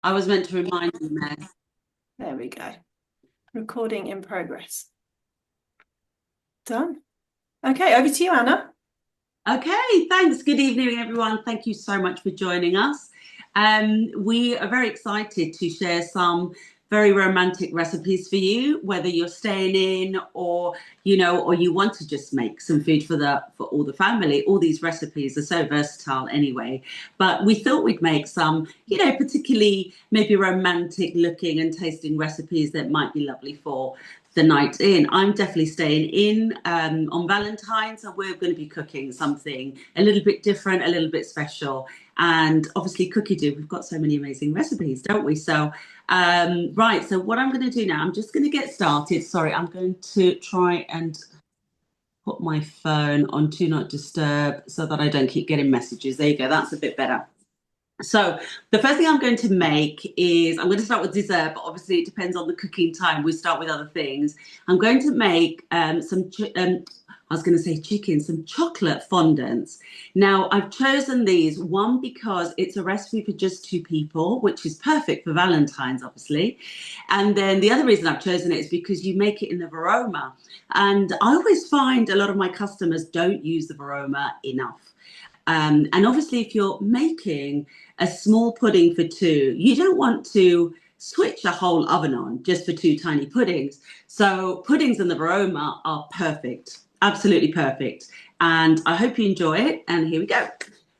I was meant to remind you, Meg. There we go. Recording in progress. Done. Okay, over to you, Anna. Okay, thanks. Good evening, everyone. Thank you so much for joining us. We are very excited to share some very romantic recipes for you, whether you're staying in or you want to just make some food for all the family. All these recipes are so versatile anyway. But we thought we'd make some, particularly maybe romantic looking and tasting recipes that might be lovely for the night in. I'm definitely staying in on Valentine's, and we're going to be cooking something a little bit different, a little bit special. And obviously, Cookie Do, we've got so many amazing recipes, don't we? So, right, so what I'm going to do now, I'm just going to get started. Sorry, I'm going to try and put my phone on Do Not Disturb so that I don't keep getting messages. There you go, that's a bit better. So the first thing I'm going to make is I'm going to start with dessert, but obviously it depends on the cooking time. We start with other things. I'm going to make I was going to say chicken, some chocolate fondants. Now I've chosen these one because it's a recipe for just two people, which is perfect for Valentine's, obviously. And then the other reason I've chosen it is because you make it in the Varoma, and I always find a lot of my customers don't use the Varoma enough. And obviously, if you're making a small pudding for two, you don't want to switch a whole oven on just for two tiny puddings. So puddings in the Varoma are perfect, absolutely perfect. And I hope you enjoy it. And here we go.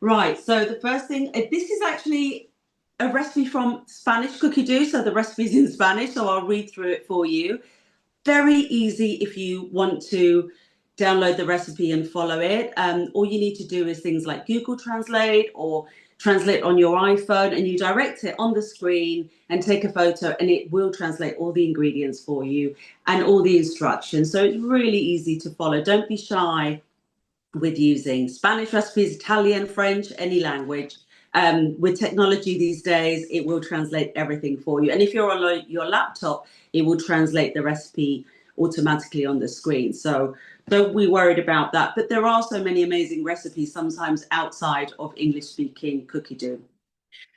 Right. So the first thing, this is actually a recipe from Spanish Cookie Do. So the recipe's in Spanish. So I'll read through it for you. Very easy if you want to download the recipe and follow it. All you need to do is things like Google Translate or translate on your iPhone, and you direct it on the screen and take a photo, and it will translate all the ingredients for you and all the instructions. So it's really easy to follow. Don't be shy with using Spanish recipes, Italian, French, any language. With technology these days, it will translate everything for you. And if you're on your laptop, it will translate the recipe automatically on the screen. So don't be worried about that. But there are so many amazing recipes sometimes outside of English speaking Cookie Do.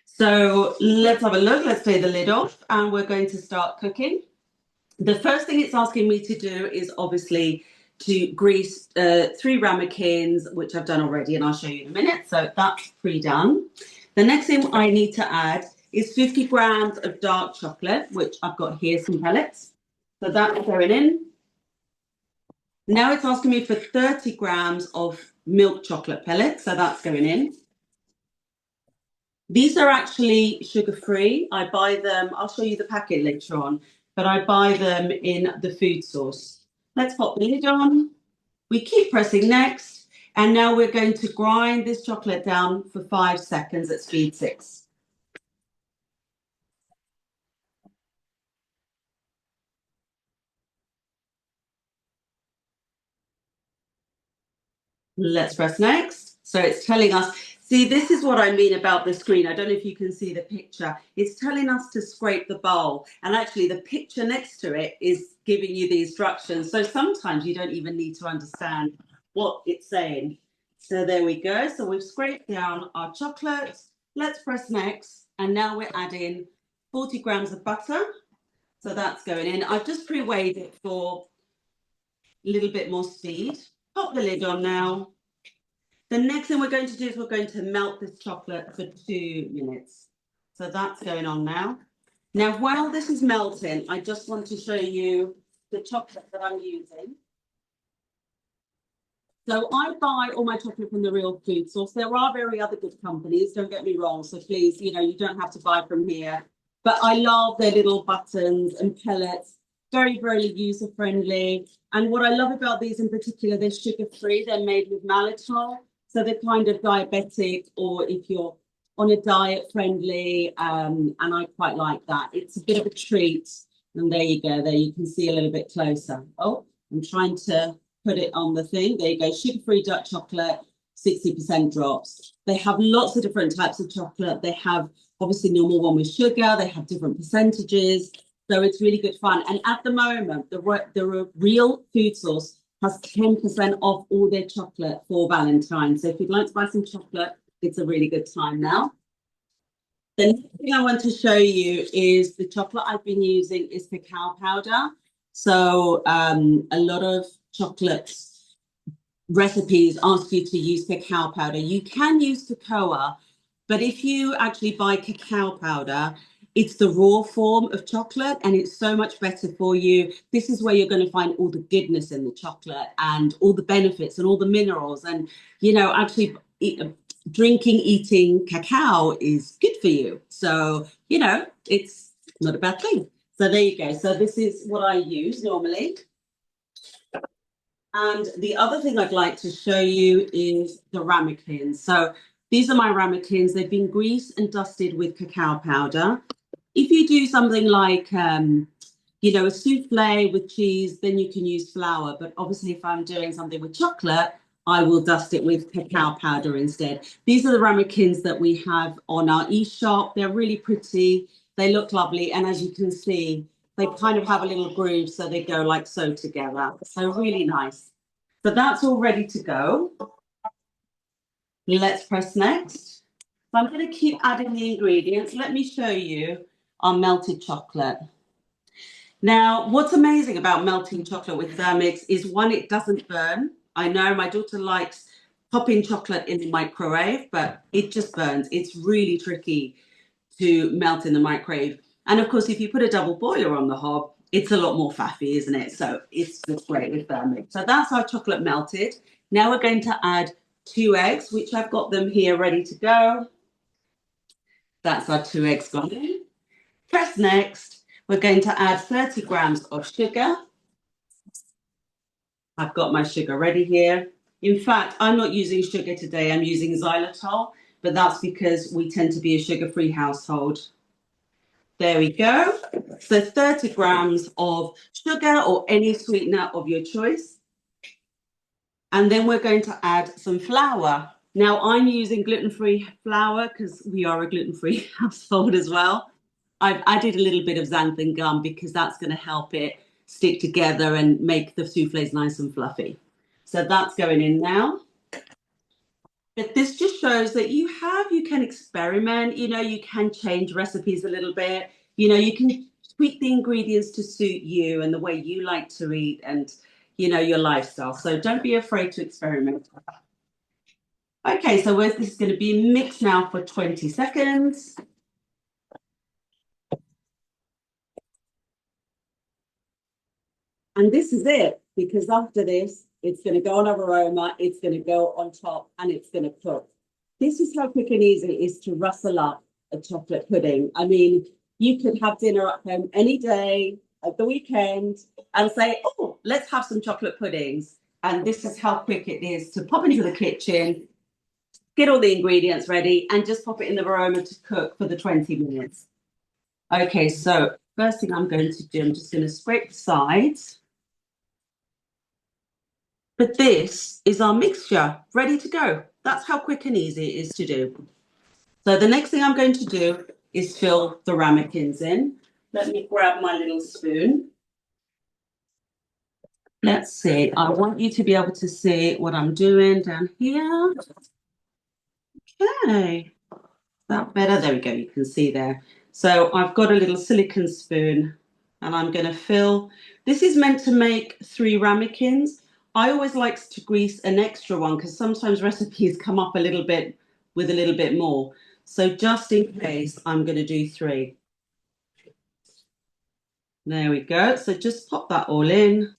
So let's have a look. Let's take the lid off and we're going to start cooking. The first thing it's asking me to do is obviously to grease three ramekins, which I've done already, and I'll show you in a minute. So that's pre-done. The next thing I need to add is 50 grams of dark chocolate, which I've got here, some pellets. So that's going in. Now it's asking me for 30 grams of milk chocolate pellets, so that's going in. These are actually sugar-free. I buy them, I'll show you the packet later on, but I buy them in the food source. Let's pop the lid on. We keep pressing next, and now we're going to grind this chocolate down for 5 seconds at speed 6. Let's press next. So it's telling us, see, this is what I mean about the screen. I don't know if you can see the picture. It's telling us to scrape the bowl. And actually, the picture next to it is giving you the instructions. So sometimes you don't even need to understand what it's saying. So there we go. So we've scraped down our chocolate. Let's press next. And now we're adding 40 grams of butter. So that's going in. I've just pre-weighed it for a little bit more speed. Pop the lid on now. The next thing we're going to do is we're going to melt this chocolate for 2 minutes. So that's going on now. Now, while this is melting, I just want to show you the chocolate that I'm using. So I buy all my chocolate from the real food source. There are very other good companies, don't get me wrong. So please, you don't have to buy from here. But I love their little buttons and pellets. Very, very user friendly. And what I love about these in particular, they're sugar free. They're made with malitol. So they're kind of diabetic, or if you're on a diet friendly, and I quite like that. It's a bit of a treat. And there you go. There you can see a little bit closer. Oh, I'm trying to put it on the thing. There you go. Sugar-free dark chocolate, 60% drops. They have lots of different types of chocolate. They have obviously normal one with sugar. They have different percentages. So it's really good fun. And at the moment, the real food source has 10% off all their chocolate for Valentine's. So if you'd like to buy some chocolate, it's a really good time now. The next thing I want to show you is the chocolate I've been using is cacao powder. So a lot of chocolate recipes ask you to use cacao powder. You can use cocoa, but if you actually buy cacao powder, it's the raw form of chocolate and it's so much better for you. This is where you're going to find all the goodness in the chocolate and all the benefits and all the minerals. And, actually drinking, eating cacao is good for you. So, it's not a bad thing. So there you go. So this is what I use normally. And the other thing I'd like to show you is the ramekins. So these are my ramekins. They've been greased and dusted with cacao powder. If you do something like, a souffle with cheese, then you can use flour. But obviously, if I'm doing something with chocolate, I will dust it with cacao powder instead. These are the ramekins that we have on our e-shop. They're really pretty. They look lovely. And as you can see, they kind of have a little groove, so they go like so together. So really nice. So that's all ready to go. Let's press next. So I'm going to keep adding the ingredients. Let me show you our melted chocolate. Now, what's amazing about melting chocolate with Thermomix is one, it doesn't burn. I know my daughter likes popping chocolate in the microwave, but it just burns. It's really tricky to melt in the microwave. And of course, if you put a double boiler on the hob, it's a lot more faffy, isn't it? So it's just great with Thermomix. So that's our chocolate melted. Now we're going to add 2 eggs, which I've got them here ready to go. That's our 2 eggs gone in. Press next. We're going to add 30 grams of sugar. I've got my sugar ready here. In fact, I'm not using sugar today. I'm using xylitol, but that's because we tend to be a sugar-free household. There we go. So 30 grams of sugar or any sweetener of your choice. And then we're going to add some flour. Now I'm using gluten-free flour because we are a gluten-free household as well. I've added a little bit of xanthan gum because that's going to help it stick together and make the souffles nice and fluffy. So that's going in now. But this just shows that you can experiment, you can change recipes a little bit, you can tweak the ingredients to suit you and the way you like to eat and, your lifestyle. So don't be afraid to experiment. Okay, so this is going to be mixed now for 20 seconds. And this is it, because after this, it's going to go on our aroma, it's going to go on top, and it's going to cook. This is how quick and easy it is to rustle up a chocolate pudding. I mean, you could have dinner at home any day at the weekend and say, oh, let's have some chocolate puddings. And this is how quick it is to pop into the kitchen, get all the ingredients ready, and just pop it in the aroma to cook for the 20 minutes. Okay, so first thing I'm going to do, I'm just going to scrape the sides. But this is our mixture ready to go. That's how quick and easy it is to do. So the next thing I'm going to do is fill the ramekins in. Let me grab my little spoon. Let's see. I want you to be able to see what I'm doing down here. Okay. Is that better? There we go. You can see there. So I've got a little silicone spoon and I'm going to fill. This is meant to make 3 ramekins. I always like to grease an extra one because sometimes recipes come up a little bit with a little bit more. So just in case, I'm going to do 3. There we go. So just pop that all in.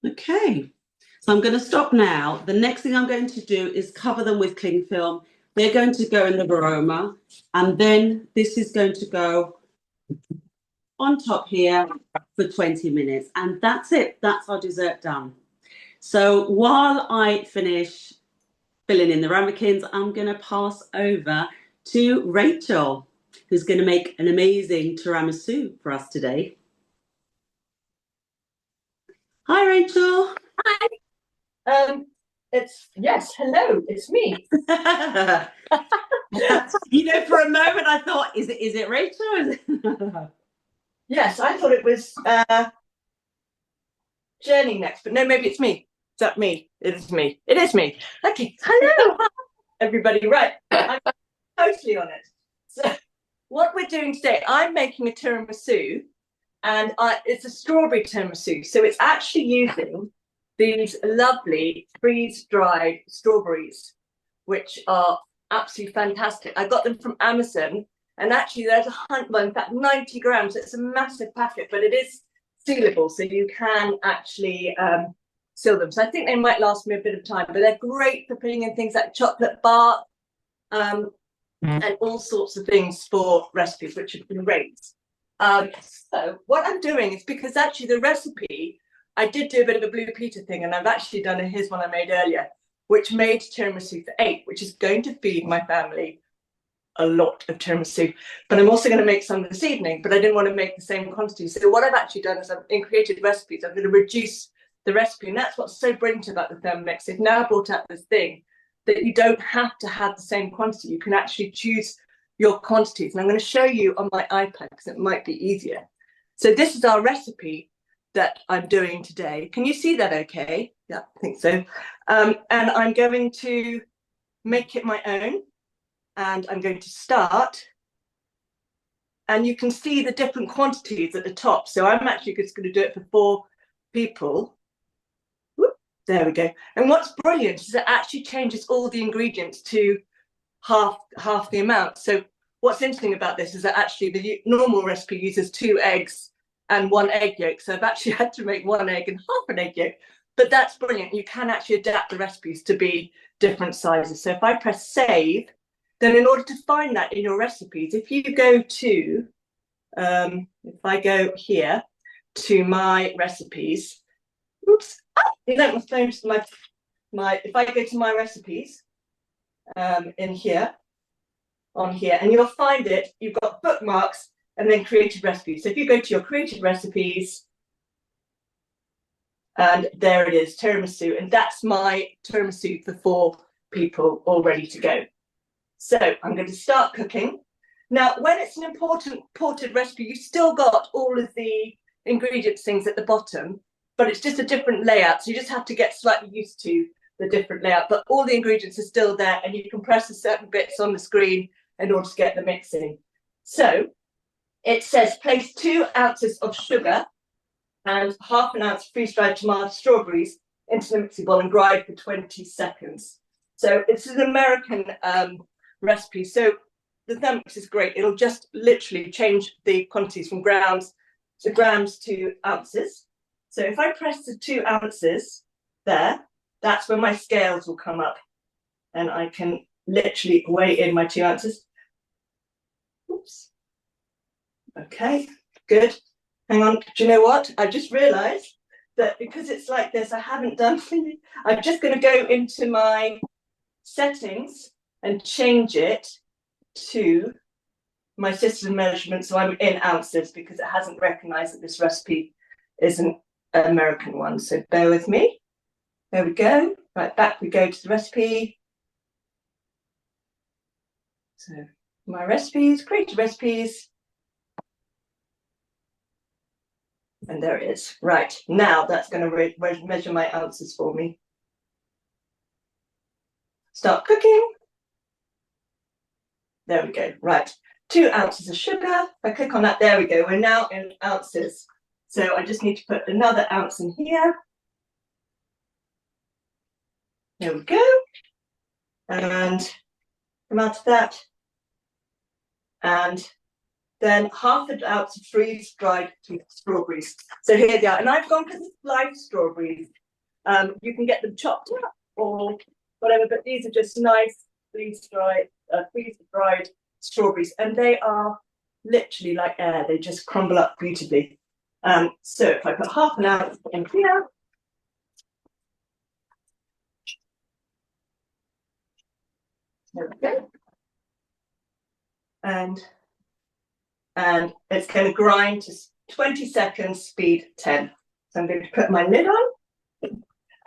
Okay. So I'm going to stop now. The next thing I'm going to do is cover them with cling film. They're going to go in the aroma. And then this is going to go on top here for 20 minutes. And that's it. That's our dessert done. So while I finish filling in the ramekins, I'm going to pass over to Rachel, who's going to make an amazing tiramisu for us today. Hi, Rachel. Hi. Hello, it's me. For a moment I thought, is it Rachel? Is it... Yes, I thought it was Jenny next, but no, maybe it's me. Is that me? It is me. It is me. Okay. Hello, everybody. Right. totally on it. So what we're doing today, I'm making a tiramisu, and it's a strawberry tiramisu. So it's actually using these lovely freeze-dried strawberries, which are absolutely fantastic. I got them from Amazon, and actually there's in fact 90 grams. It's a massive packet, but it is sealable, so you can actually seal them. So I think they might last me a bit of time, but they're great for putting in things like chocolate bar and all sorts of things for recipes, which have been great. So what I'm doing is, because actually the recipe, I did do a bit of a Blue Peter thing, and I've actually done here's one I made earlier, which made tiramisu for 8, which is going to feed my family a lot of tiramisu. But I'm also going to make some this evening, but I didn't want to make the same quantity. So what I've actually done is, in created recipes, I'm going to reduce the recipe, and that's what's so brilliant about the Thermomix. They've now brought out this thing that you don't have to have the same quantity. You can actually choose your quantities, and I'm going to show you on my iPad because it might be easier. So this is our recipe that I'm doing today. Can you see that okay? Yeah, I think so. And I'm going to make it my own, and I'm going to start, and you can see the different quantities at the top. So I'm actually just going to do it for 4 people. Whoop, there we go. And what's brilliant is it actually changes all the ingredients to half the amount. So what's interesting about this is that actually the normal recipe uses 2 eggs and 1 egg yolk. So I've actually had to make 1 egg and half an egg yolk. But that's brilliant. You can actually adapt the recipes to be different sizes. So if I press save, then in order to find that in your recipes, if you go to, if I go here to my recipes, oops, no, my phone's if I go to my recipes in here, on here, and you'll find it, you've got bookmarks and then created recipes. So if you go to your created recipes, and there it is, tiramisu, and that's my tiramisu for 4 people all ready to go. So I'm going to start cooking. Now, when it's an imported recipe, you've still got all of the ingredients things at the bottom, but it's just a different layout. So you just have to get slightly used to the different layout, but all the ingredients are still there, and you can press the certain bits on the screen in order to get the mixing. So it says place 2 ounces of sugar and half an ounce freeze-dried tomato strawberries into the mixing bowl and grind for 20 seconds. So it's an American recipe. So the Thermomix is great. It'll just literally change the quantities from grams to ounces. So if I press the 2 ounces there, that's when my scales will come up, and I can literally weigh in my 2 ounces. Oops. Okay, good. Hang on. Do you know what? I just realized that because it's like this, I haven't done. I'm just going to go into my settings and change it to my system measurement, so I'm in ounces, because it hasn't recognized that this recipe is an American one. So bear with me. There we go. Right, back we go to the recipe. So my recipes, creative recipes. And there it is. Right, now that's going to measure my ounces for me. Start cooking. There we go. Right, 2 ounces of sugar. If I click on that, there we go. We're now in ounces. So I just need to put another ounce in here. There we go. And come out of that. And then half an ounce of freeze-dried strawberries. So here they are. And I've gone for the live strawberries. You can get them chopped up or whatever, but these are just nice freeze-dried strawberries. And they are literally like air. They just crumble up beautifully. So if I put half an ounce in here, there we go. And it's going to grind to 20 seconds, speed 10. So I'm going to put my lid on.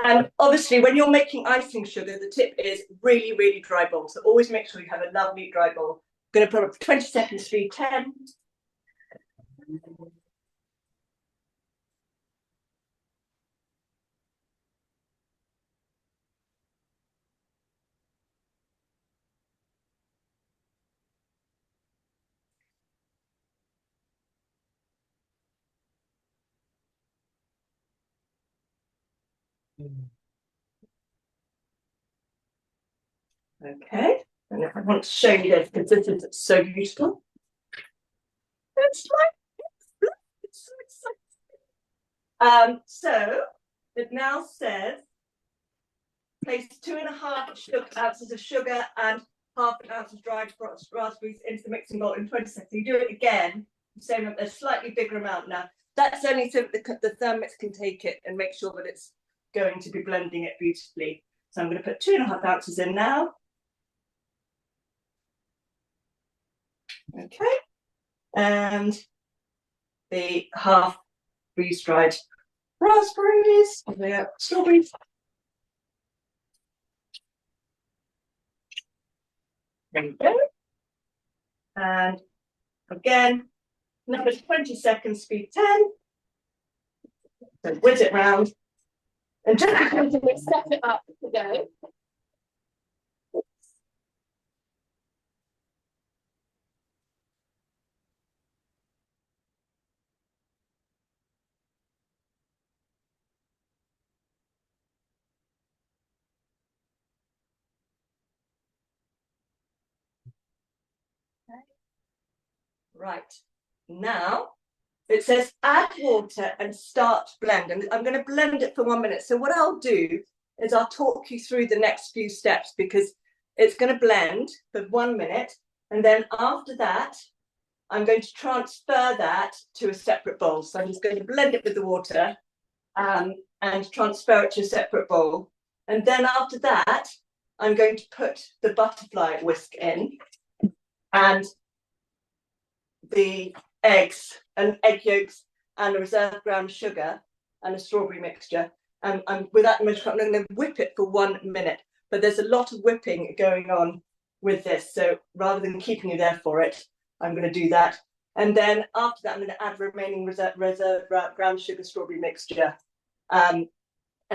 And obviously, when you're making icing sugar, the tip is really, really dry bowl. So always make sure you have a lovely dry bowl. I'm going to put up 20 seconds, speed 10. Okay, and if I want to show you this because this is so beautiful. It's like it's so exciting. So it now says place 2.5 ounces of sugar and 1/2 ounce of dried raspberries into the mixing bowl in 20 seconds. You do it again, same a slightly bigger amount now. That's only so that the Thermomix can take it and make sure that it's going to be blending it beautifully. So I'm going to put 2.5 ounces in now. Okay, and the half freeze-dried raspberries, strawberries. There we go. And again, another 20 seconds, speed 10. So whiz it round. And just because we set it up to go. Right, now it says add water and start blend. And I'm going to blend it for 1 minute. So what I'll do is I'll talk you through the next few steps because it's going to blend for 1 minute. And then after that, I'm going to transfer that to a separate bowl. So I'm just going to blend it with the water and transfer it to a separate bowl. And then after that, I'm going to put the butterfly whisk in and the eggs and egg yolks and a reserve brown sugar and a strawberry mixture. And with that, I'm going to whip it for 1 minute. But there's a lot of whipping going on with this. So rather than keeping you there for it, I'm going to do that. And then after that, I'm going to add remaining reserve brown sugar strawberry mixture and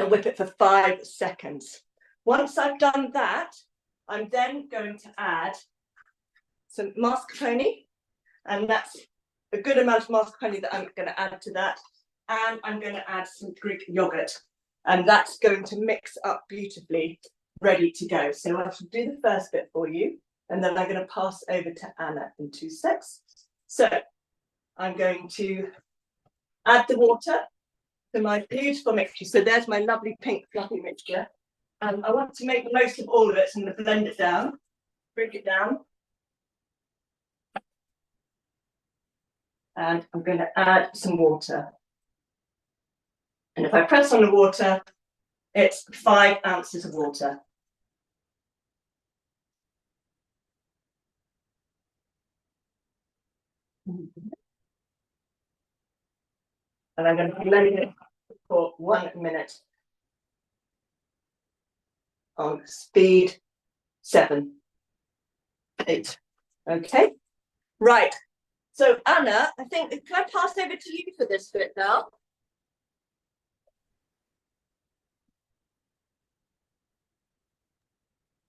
whip it for 5 seconds. Once I've done that, I'm then going to add some mascarpone. And that's a good amount of mascarpone that I'm going to add to that. And I'm going to add some Greek yogurt. And that's going to mix up beautifully, ready to go. So I shall do the first bit for you. And then I'm going to pass over to Anna in 2 seconds. So I'm going to add the water to my beautiful mixture. So there's my lovely pink fluffy mixture. And I want to make the most of all of it. So I'm going to blend it down, bring it down. And I'm going to add some water. And if I press on the water, it's 5 ounces of water. And I'm going to blend it for 1 minute on speed 7, 8. Okay, right. So Anna, I think, can I pass over to you for this bit now?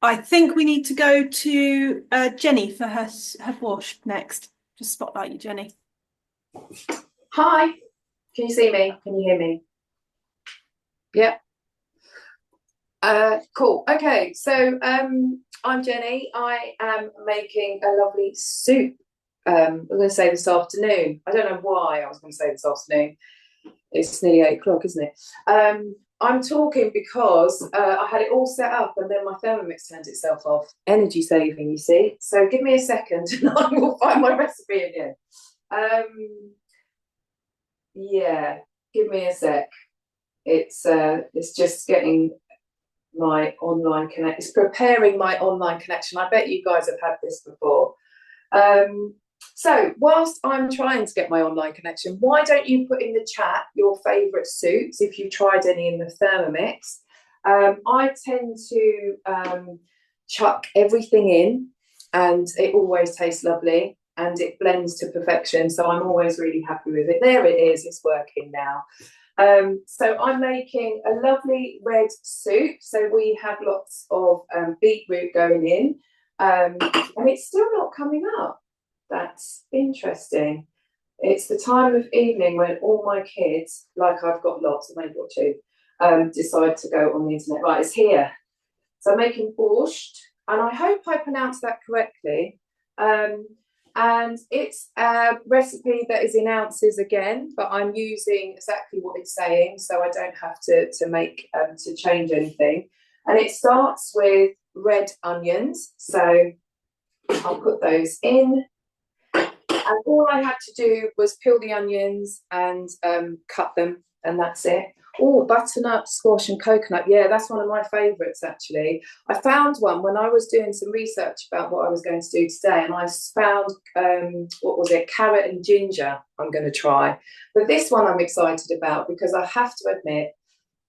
I think we need to go to Jenny for her wash next. Just spotlight you, Jenny. Hi, can you see me? Can you hear me? Yeah. Cool. Okay, so I'm Jenny. I am making a lovely soup. I'm going to say this afternoon. I don't know why I was going to say this afternoon. It's nearly 8 o'clock, isn't it? I'm talking because I had it all set up and then my Thermomix turned itself off. Energy saving, you see. So give me a second and I will find my recipe again. Yeah, give me a sec. It's just getting my online connection. It's preparing my online connection. I bet you guys have had this before. So whilst I'm trying to get my online connection, why don't you put in the chat your favourite soups if you tried any in the Thermomix? I tend to chuck everything in and it always tastes lovely and it blends to perfection. So I'm always really happy with it. There it is, it's working now. So I'm making a lovely red soup. So we have lots of beetroot going in and it's still not coming up. That's interesting. It's the time of evening when all my kids, like I've got lots, I've only got 2, decide to go on the internet. Right, it's here. So I'm making borscht, and I hope I pronounced that correctly. And it's a recipe that is in ounces again, but I'm using exactly what it's saying, so I don't have to make to change anything. And it starts with red onions, so I'll put those in. And all I had to do was peel the onions and cut them, and that's it. Oh, butternut squash and coconut. Yeah, that's one of my favourites, actually. I found one when I was doing some research about what I was going to do today, and I found, what was it, carrot and ginger I'm going to try. But this one I'm excited about because I have to admit,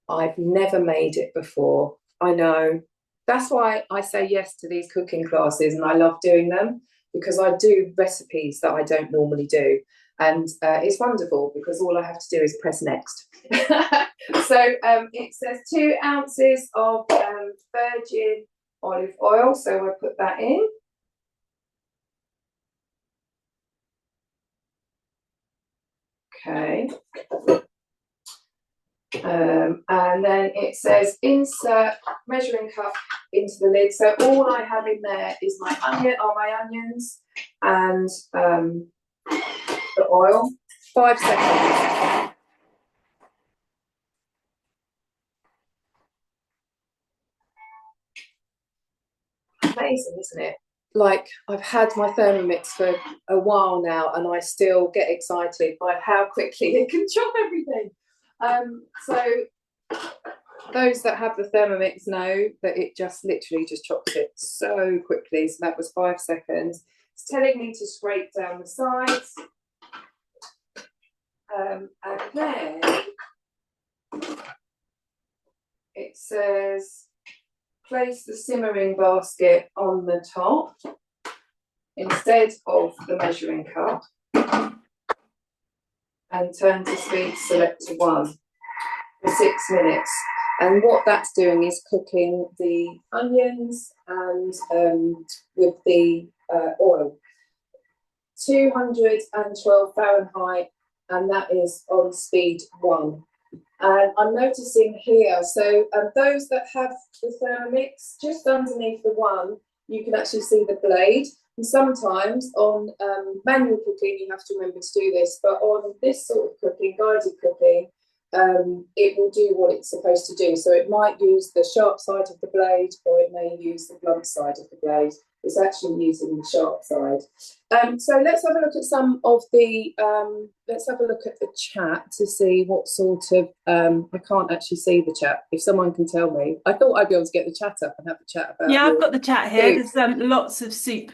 I've never made it before. I know. That's why I say yes to these cooking classes, and I love doing them because I do recipes that I don't normally do. And it's wonderful because all I have to do is press next. So it says 2 ounces of virgin olive oil. So I put that in. Okay. And then it says insert measuring cup into the lid. So all I have in there is my onions and the oil. 5 seconds. Amazing, isn't it? Like, I've had my Thermomix for a while now, and I still get excited by how quickly it can chop everything. So those that have the Thermomix know that it just literally just chops it so quickly. So that was 5 seconds. It's telling me to scrape down the sides. And then it says place the simmering basket on the top instead of the measuring cup and turn to speed select to 1 for 6 minutes. And what that's doing is cooking the onions and with the oil. 212 Fahrenheit, and that is on speed 1. And I'm noticing here, so those that have the Thermomix, just underneath the one, you can actually see the blade. And sometimes on manual cooking, you have to remember to do this, but on this sort of cooking, guided cooking, it will do what it's supposed to do. So it might use the sharp side of the blade, or it may use the blunt side of the blade. It's actually using the sharp side. So let's have a look at some of the, let's have a look at the chat to see what sort of, I can't actually see the chat. If someone can tell me. I thought I'd be able to get the chat up and have the chat about. Yeah, I've got the chat here. Soup. There's lots of soup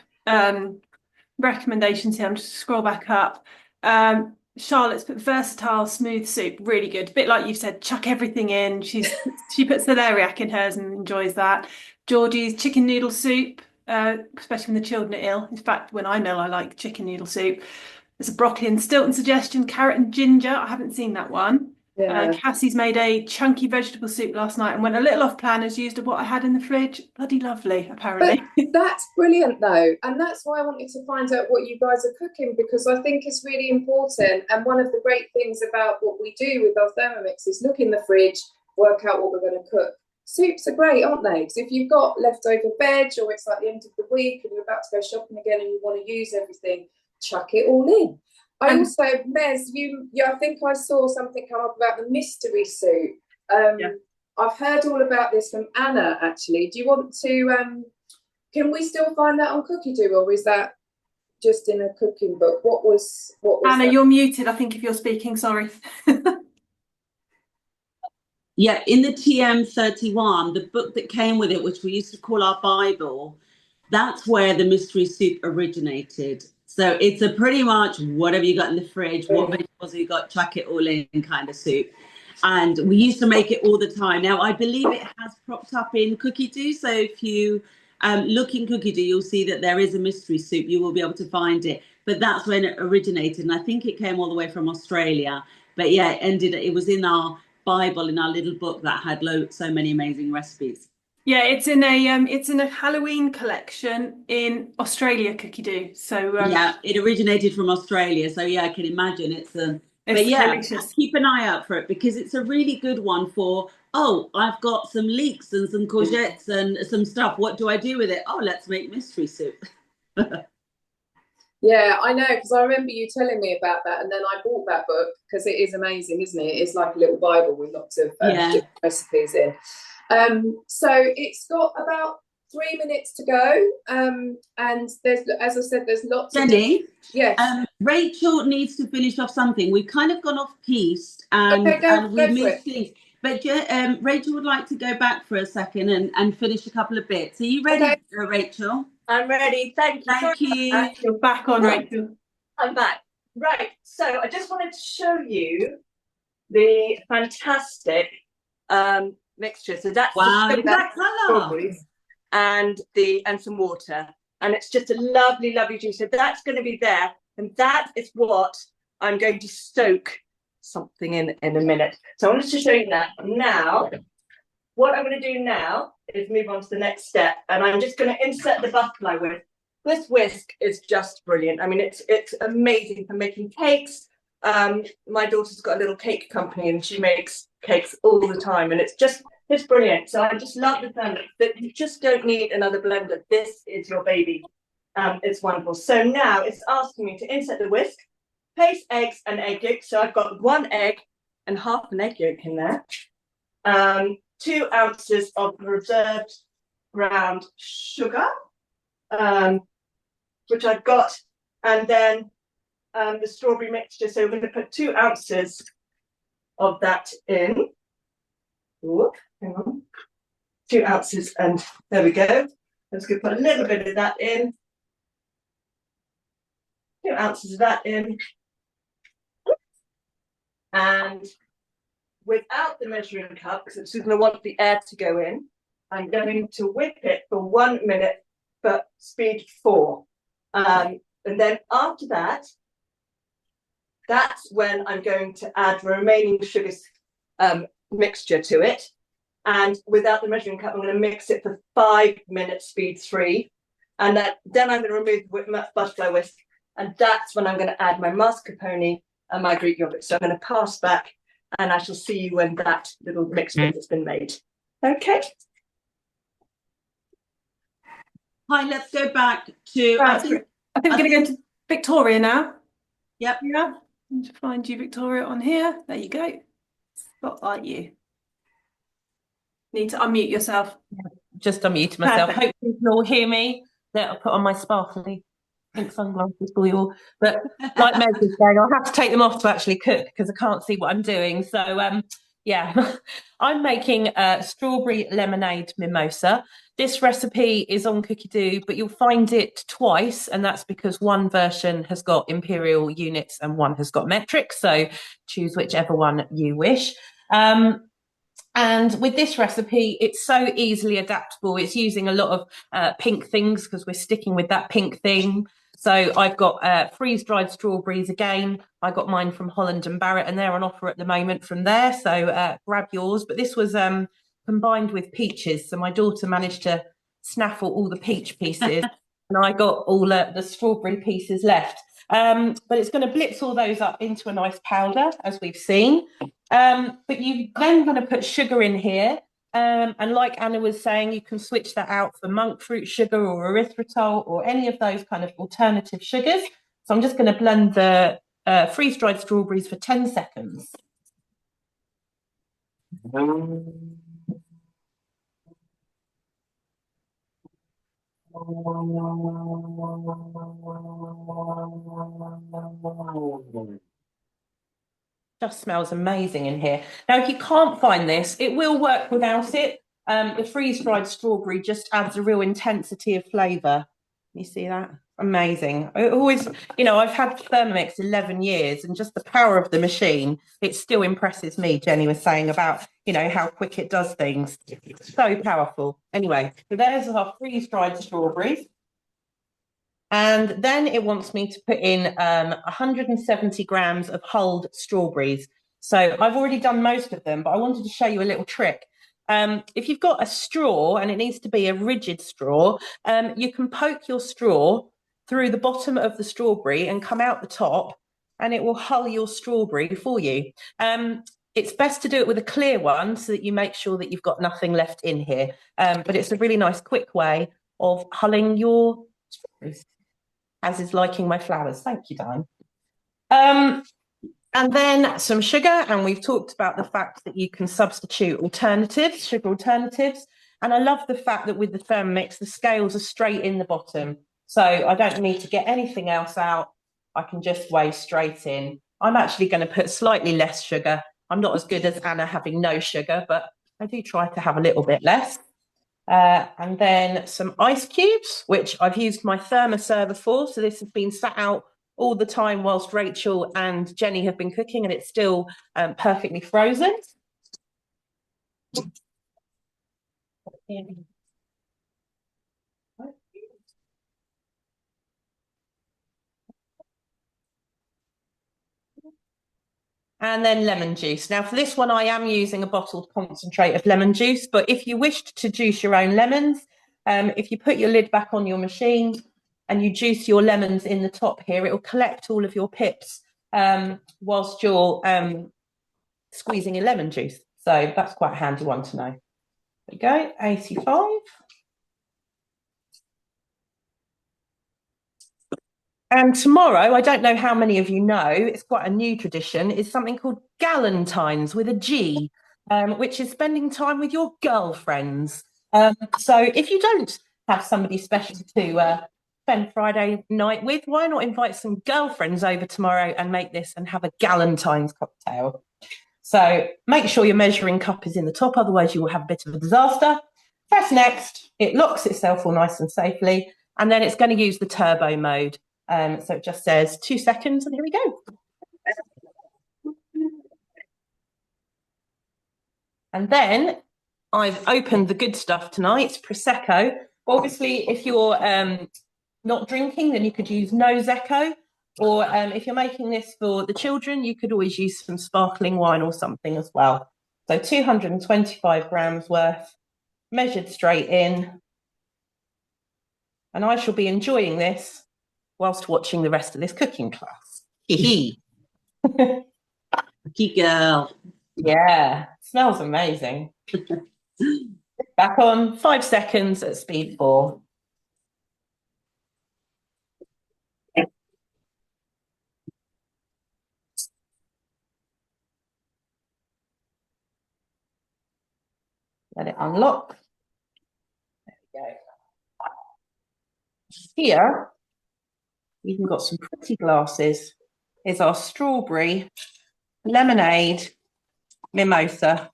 recommendations here. I'm just scroll back up. Charlotte's put versatile, smooth soup, really good. A bit like you've said, chuck everything in. She puts celeriac in hers and enjoys that. Georgie's chicken noodle soup, especially when the children are ill. In fact, when I'm ill, I like chicken noodle soup. There's a broccoli and Stilton suggestion, carrot and ginger. I haven't seen that one. Yeah. Cassie's made a chunky vegetable soup last night and went a little off plan, as used of what I had in the fridge. Bloody lovely, apparently. But that's brilliant though, and that's why I wanted to find out what you guys are cooking, because I think it's really important. And one of the great things about what we do with our Thermomix is look in the fridge, work out what we're going to cook. Soups are great, aren't they? Because if you've got leftover veg, or it's like the end of the week and you're about to go shopping again and you want to use everything, chuck it all in. I also, Mez, I think I saw something come up about the mystery soup. Yeah. I've heard all about this from Anna, actually. Do you want to, can we still find that on Cookie Do, or is that just in a cooking book? What was Anna, that? you're muted, I think, if you're speaking, sorry. Yeah, in the TM31, the book that came with it, which we used to call our Bible, that's where the mystery soup originated. So it's a pretty much whatever you got in the fridge, what vegetables you got, chuck it all in kind of soup. And we used to make it all the time. Now, I believe it has propped up in Cookie Do. So if you look in Cookie Do, you'll see that there is a mystery soup. You will be able to find it. But that's when it originated. And I think it came all the way from Australia. But yeah, it was in our Bible, in our little book that had so many amazing recipes. Yeah, it's in a Halloween collection in Australia, Cookie Do. So yeah, it originated from Australia. So yeah, I can imagine it's but yeah, delicious. Keep an eye out for it, because it's a really good one for oh, I've got some leeks and some courgettes and some stuff. What do I do with it? Oh, let's make mystery soup. Yeah, I know, because I remember you telling me about that, and then I bought that book because it is amazing, isn't it? It's like a little Bible with lots of Yeah. different recipes in. So it's got about 3 minutes to go, and there's, as I said, there's lots Jenny, of yes. Rachel needs to finish off something. We've kind of gone off piste Okay, and we go for missed it. things. But Rachel would like to go back for a second and finish a couple of bits. Are you ready, Okay. Rachel? I'm ready. Thank you. Thank you. You're back on, Rachel. I'm back. Right. So I just wanted to show you the fantastic mixture. So that's Wow, the look at that colour. strawberries and some water. And it's just a lovely, lovely juice. So that's going to be there. And that is what I'm going to soak something in a minute. So I wanted to show you that. Now, what I'm going to do now is move on to the next step. And I'm just going to insert the butterfly whisk. This whisk is just brilliant. I mean, it's amazing for making cakes. My daughter's got a little cake company and she makes cakes all the time. And it's brilliant. So I just love the fact that you just don't need another blender. This is your baby. It's wonderful. So now it's asking me to insert the whisk, place eggs and egg yolk. So I've got 1 egg and half an egg yolk in there. 2 ounces of reserved ground sugar, which I've got, and then the strawberry mixture. So we're going to put 2 ounces of that in. Ooh, hang on. 2 ounces, and there we go. Let's go put a little bit of that in. 2 ounces of that in. And without the measuring cup, because it's going to want the air to go in, I'm going to whip it for 1 minute, but speed 4. And then after that, that's when I'm going to add remaining sugar mixture to it. And without the measuring cup, I'm going to mix it for 5 minutes, speed 3. And then I'm going to remove the butterfly whisk. And that's when I'm going to add my mascarpone and my Greek yogurt. So I'm going to pass back and I shall see you when that little mixture has been made. Okay. Hi, let's go back to. I think we're going to go to Victoria now. Yep. Yeah. I'm going to find you, Victoria, on here. There you go. Spotlight you. Need to unmute yourself. Just unmute myself. Perfect. Hope you can all hear me. There, I'll put on my sparkly pink sunglasses for you all. But like Meg was saying, I'll have to take them off to actually cook because I can't see what I'm doing. So yeah, I'm making a strawberry lemonade mimosa. This recipe is on Cookie-Doo, but you'll find it twice, and that's because one version has got imperial units and one has got metric. So choose whichever one you wish. And with this recipe, it's so easily adaptable. It's using a lot of pink things because we're sticking with that pink theme. So I've got freeze-dried strawberries again. I got mine from Holland and Barrett, and they're on offer at the moment from there. So grab yours. But this was combined with peaches. So my daughter managed to snaffle all the peach pieces, and I got all the strawberry pieces left. But it's going to blitz all those up into a nice powder, as we've seen. But you're then going to put sugar in here. And like Anna was saying, you can switch that out for monk fruit sugar or erythritol or any of those kind of alternative sugars. So I'm just going to blend the freeze-dried strawberries for 10 seconds. Just smells amazing in here. Now, if you can't find this, it will work without it. The freeze-dried strawberry just adds a real intensity of flavour. You see that? Amazing. I always, I've had Thermomix 11 years, and just the power of the machine, it still impresses me. Jenny was saying about, how quick it does things. So powerful. Anyway, so there's our freeze-dried strawberries. And then it wants me to put in 170 grams of hulled strawberries. So I've already done most of them, but I wanted to show you a little trick. If you've got a straw, and it needs to be a rigid straw, you can poke your straw through the bottom of the strawberry and come out the top, and it will hull your strawberry for you. it's best to do it with a clear one so that you make sure that you've got nothing left in here. But it's a really nice, quick way of hulling your strawberries, as is liking my flowers. Thank you, Diane. And then some sugar, and we've talked about the fact that you can substitute alternatives, sugar alternatives. And I love the fact that with the Thermomix, the scales are straight in the bottom. So I don't need to get anything else out. I can just weigh straight in. I'm actually going to put slightly less sugar. I'm not as good as Anna having no sugar, but I do try to have a little bit less. And then some ice cubes, which I've used my thermoserver for. So this has been sat out all the time whilst Rachel and Jenny have been cooking, and it's still perfectly frozen. And then lemon juice. Now for this one, I am using a bottled concentrate of lemon juice, but if you wished to juice your own lemons, if you put your lid back on your machine and you juice your lemons in the top here, it will collect all of your pips whilst you're squeezing your lemon juice. So that's quite a handy one to know. There we go, 85. And tomorrow, I don't know how many of you know, it's quite a new tradition, is something called Galentines with a G, which is spending time with your girlfriends. So if you don't have somebody special to spend Friday night with, why not invite some girlfriends over tomorrow and make this and have a Galentine's cocktail? So make sure your measuring cup is in the top, otherwise you will have a bit of a disaster. Press next, it locks itself all nice and safely, and then it's going to use the turbo mode. So it just says 2 seconds, and here we go. And then I've opened the good stuff tonight, Prosecco. Obviously, if you're not drinking, then you could use no Zecco. Or if you're making this for the children, you could always use some sparkling wine or something as well. So 225 grams worth, measured straight in. And I shall be enjoying this whilst watching the rest of this cooking class. Hee hee. Lucky girl. Yeah, smells amazing. Back on 5 seconds at speed 4. Let it unlock. There we go. Here, we've even got some pretty glasses. Is our strawberry lemonade mimosa.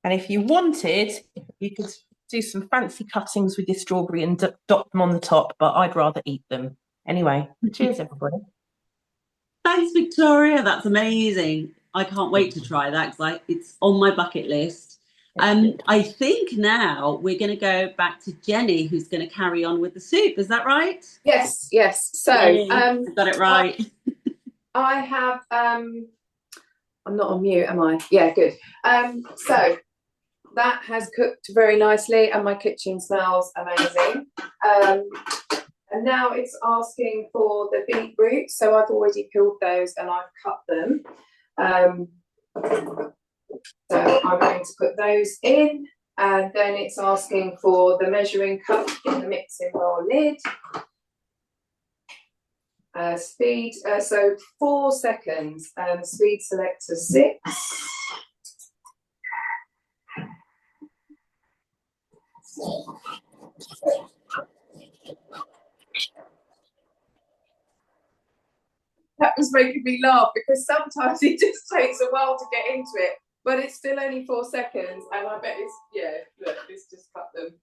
And if you wanted, you could do some fancy cuttings with your strawberry and dot them on the top, but I'd rather eat them. Anyway, cheers, everybody. Thanks, Victoria. That's amazing. I can't wait to try that because it's on my bucket list. I think now we're going to go back to Jenny, who's going to carry on with the soup. Is that right? Yes, yes. So got it right. I have I'm not on mute, am I? Yeah, good. So that has cooked very nicely and my kitchen smells amazing. And now it's asking for the beetroot. So I've already peeled those and I've cut them. So I'm going to put those in, and then it's asking for the measuring cup in the mixing bowl lid. Speed, so 4 seconds, speed selector 6. That was making me laugh because sometimes it just takes a while to get into it, but it's still only 4 seconds, and I bet it's, yeah, look, it's just cut them.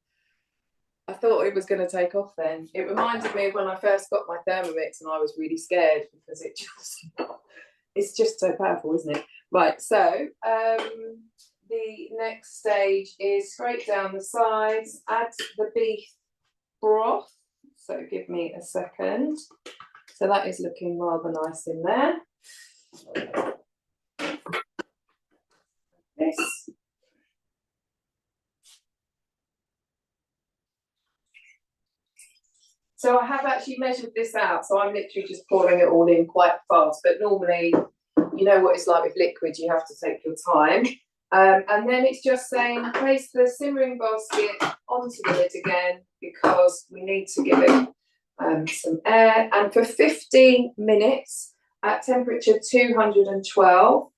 I thought it was going to take off then. It reminded me of when I first got my Thermomix and I was really scared because it's just so powerful, isn't it? Right, so the next stage is scrape down the sides, add the beef broth. So give me a second. So that is looking rather nice in there. This. So I have actually measured this out, so I'm literally just pouring it all in quite fast, but normally you know what it's like with liquid, you have to take your time. And then it's just saying place the simmering basket onto the lid again, because we need to give it some air. And for 15 minutes at temperature 212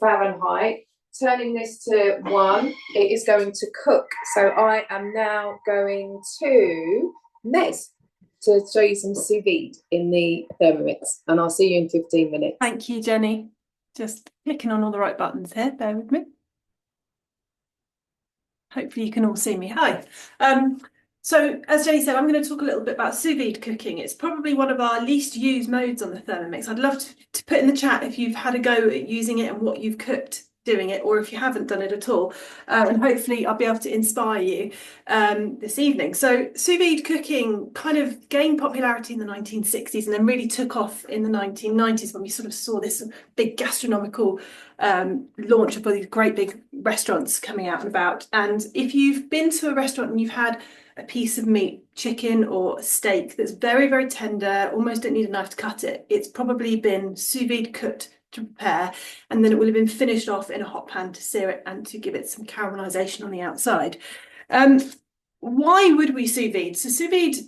Fahrenheit, turning this to 1, it is going to cook. So I am now going to Mez to show you some sous vide in the Thermomix, and I'll see you in 15 minutes. Thank you, Jenny. Just clicking on all the right buttons here. Bear with me. Hopefully you can all see me. Hi. So as Jenny said, I'm going to talk a little bit about sous vide cooking. It's probably one of our least used modes on the Thermomix. I'd love to put in the chat if you've had a go at using it and what you've cooked doing it, or if you haven't done it at all, and hopefully I'll be able to inspire you this evening. So sous vide cooking kind of gained popularity in the 1960s and then really took off in the 1990s when we sort of saw this big gastronomical launch of all these great big restaurants coming out and about. And if you've been to a restaurant and you've had a piece of meat, chicken or steak that's very, very tender, almost don't need a knife to cut it, it's probably been sous vide cooked to prepare, and then it will have been finished off in a hot pan to sear it and to give it some caramelization on the outside. Why would we sous vide? So sous vide,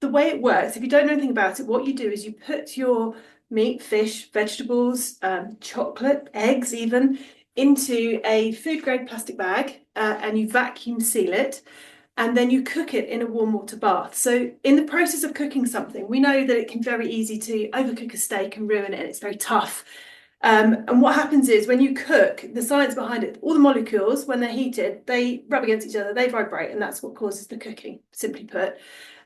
the way it works, if you don't know anything about it, what you do is you put your meat, fish, vegetables, chocolate, eggs even, into a food grade plastic bag and you vacuum seal it, and then you cook it in a warm water bath. So in the process of cooking something, we know that it can be very easy to overcook a steak and ruin it, and it's very tough. And what happens is when you cook, the science behind it, all the molecules, when they're heated, they rub against each other, they vibrate, and that's what causes the cooking, simply put.